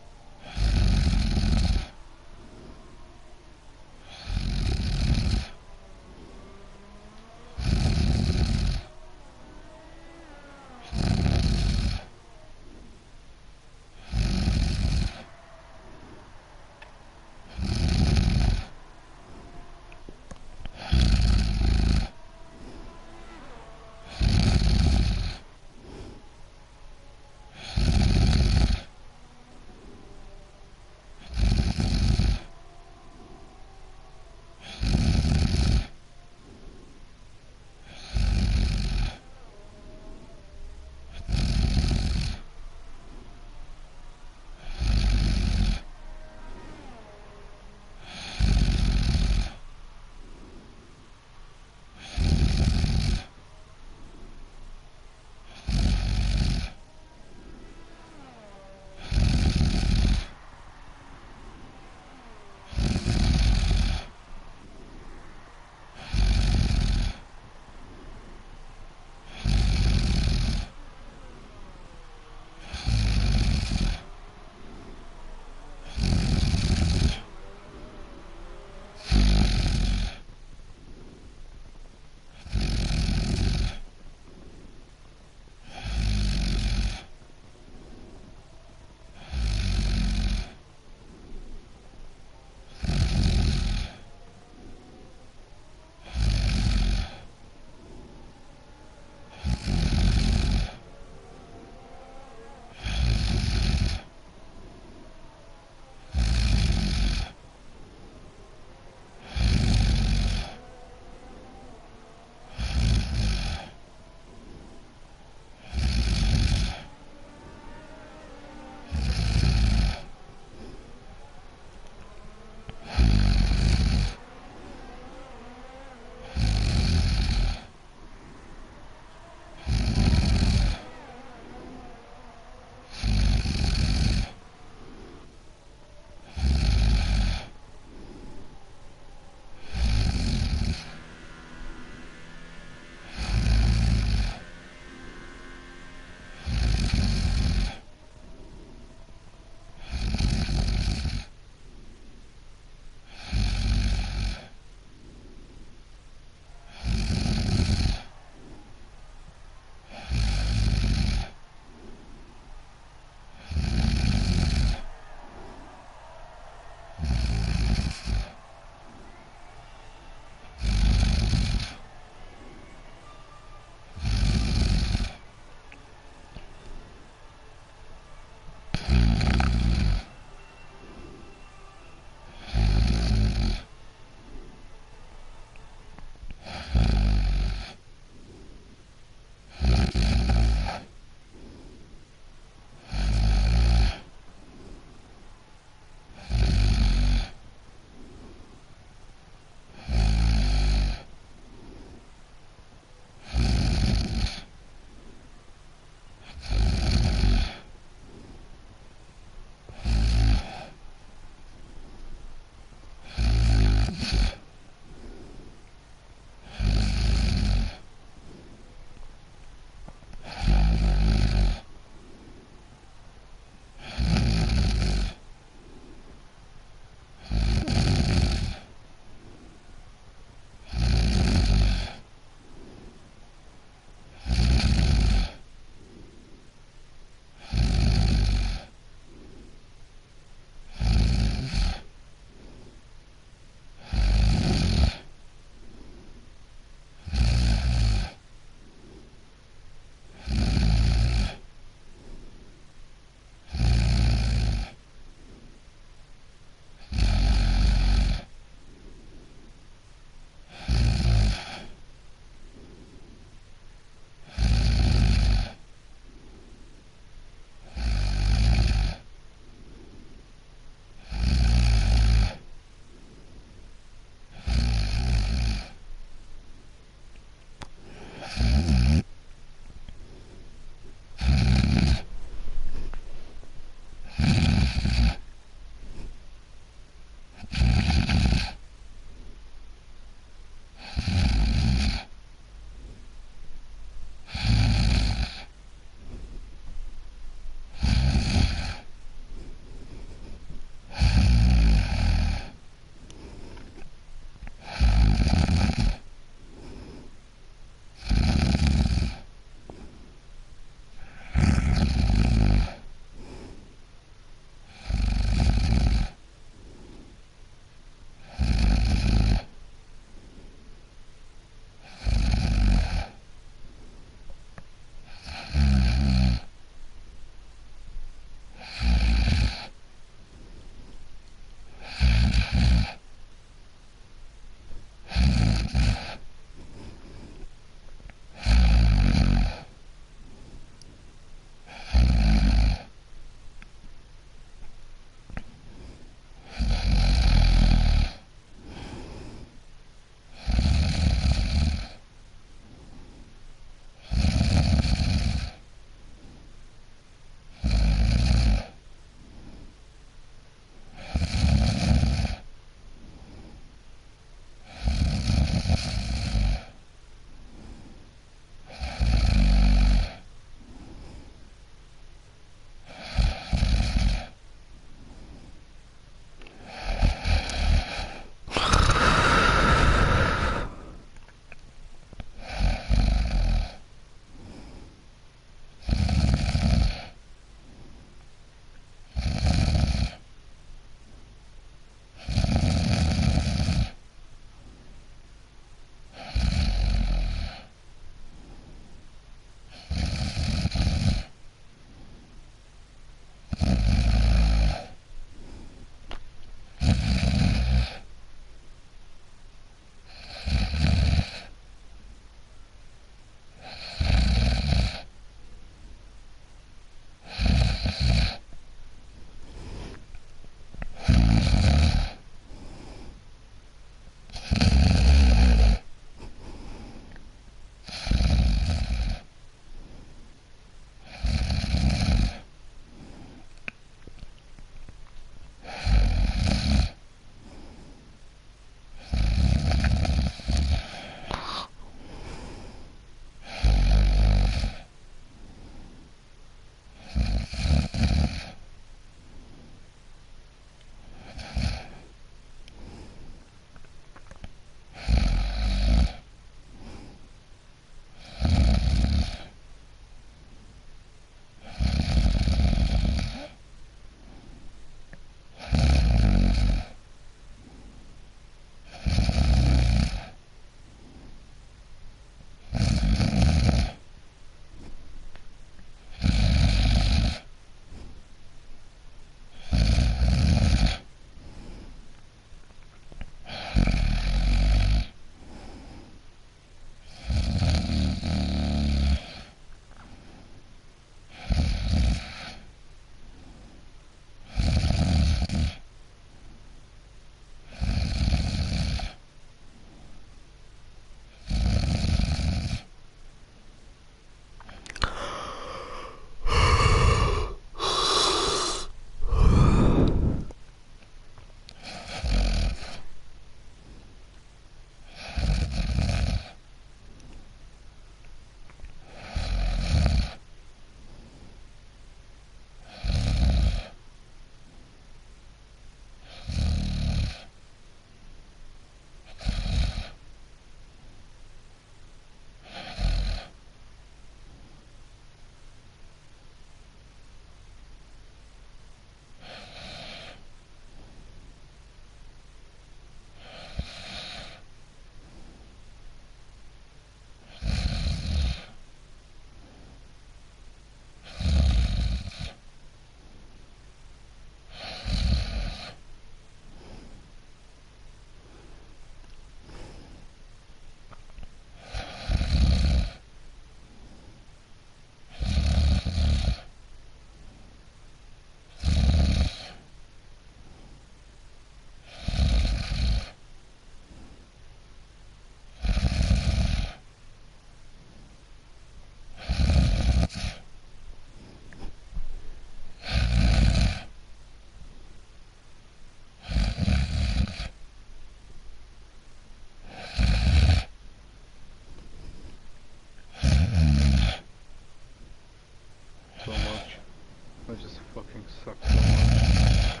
just fucking suck so much.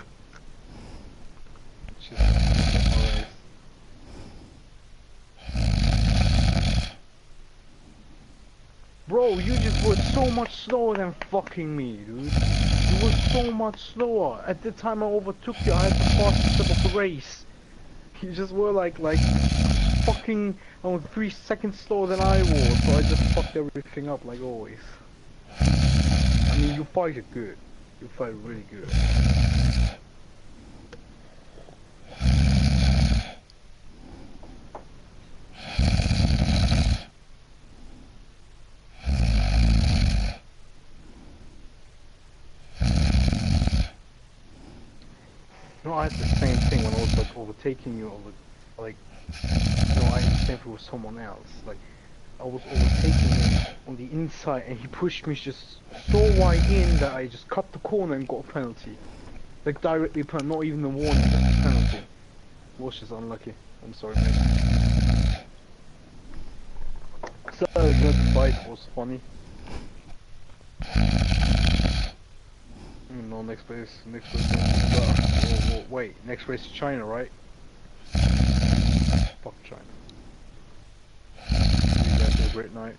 It's just alright. Bro, you just were so much slower than fucking me, dude. You were so much slower. At the time I overtook you, I had the fastest step of the race. You just were like fucking 3 seconds slower than I was, so I just fucked everything up like always. I mean, you fighted good. You fight really good. No, I had the same thing when I was like overtaking you, like, no, I had the same thing with someone else. Like, I was overtaking him on the inside, and he pushed me just so wide in that I just cut the corner and got a penalty. Like directly penalty, not even a warning, just a penalty. It was just unlucky. I'm sorry, mate. So the fight was funny. No, next place. Oh, wait, next place is China, right? Fuck China. You guys have a great night.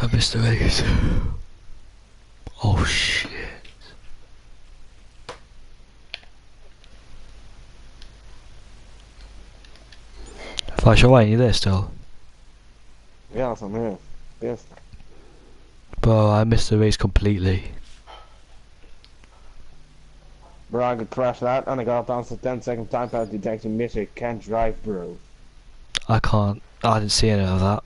I missed the race. Oh shit. Flash away, you there still? Yes, I'm here. Yes. Bro, I missed the race completely. Bro, I could crash that and I got down to 10-second time pass detection mission. Can't drive, bro. I can't. I didn't see any of that.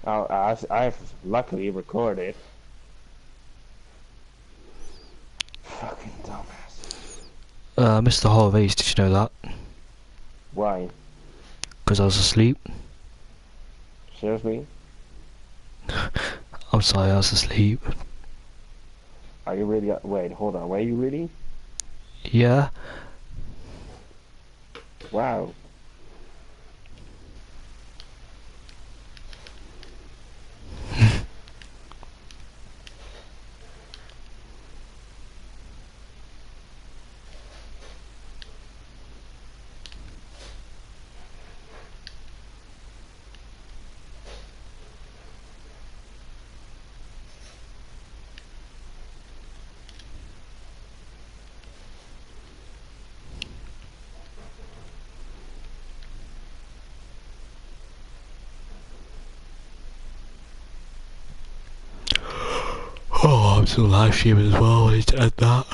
I've luckily recorded. Fucking dumbass. I missed the whole race, did you know that? Why? Because I was asleep. Seriously? I'm sorry, I was asleep. Are you really? Wait, hold on. Were you really? Yeah? Wow. Oh, I'm still live streaming as well. I need to add that.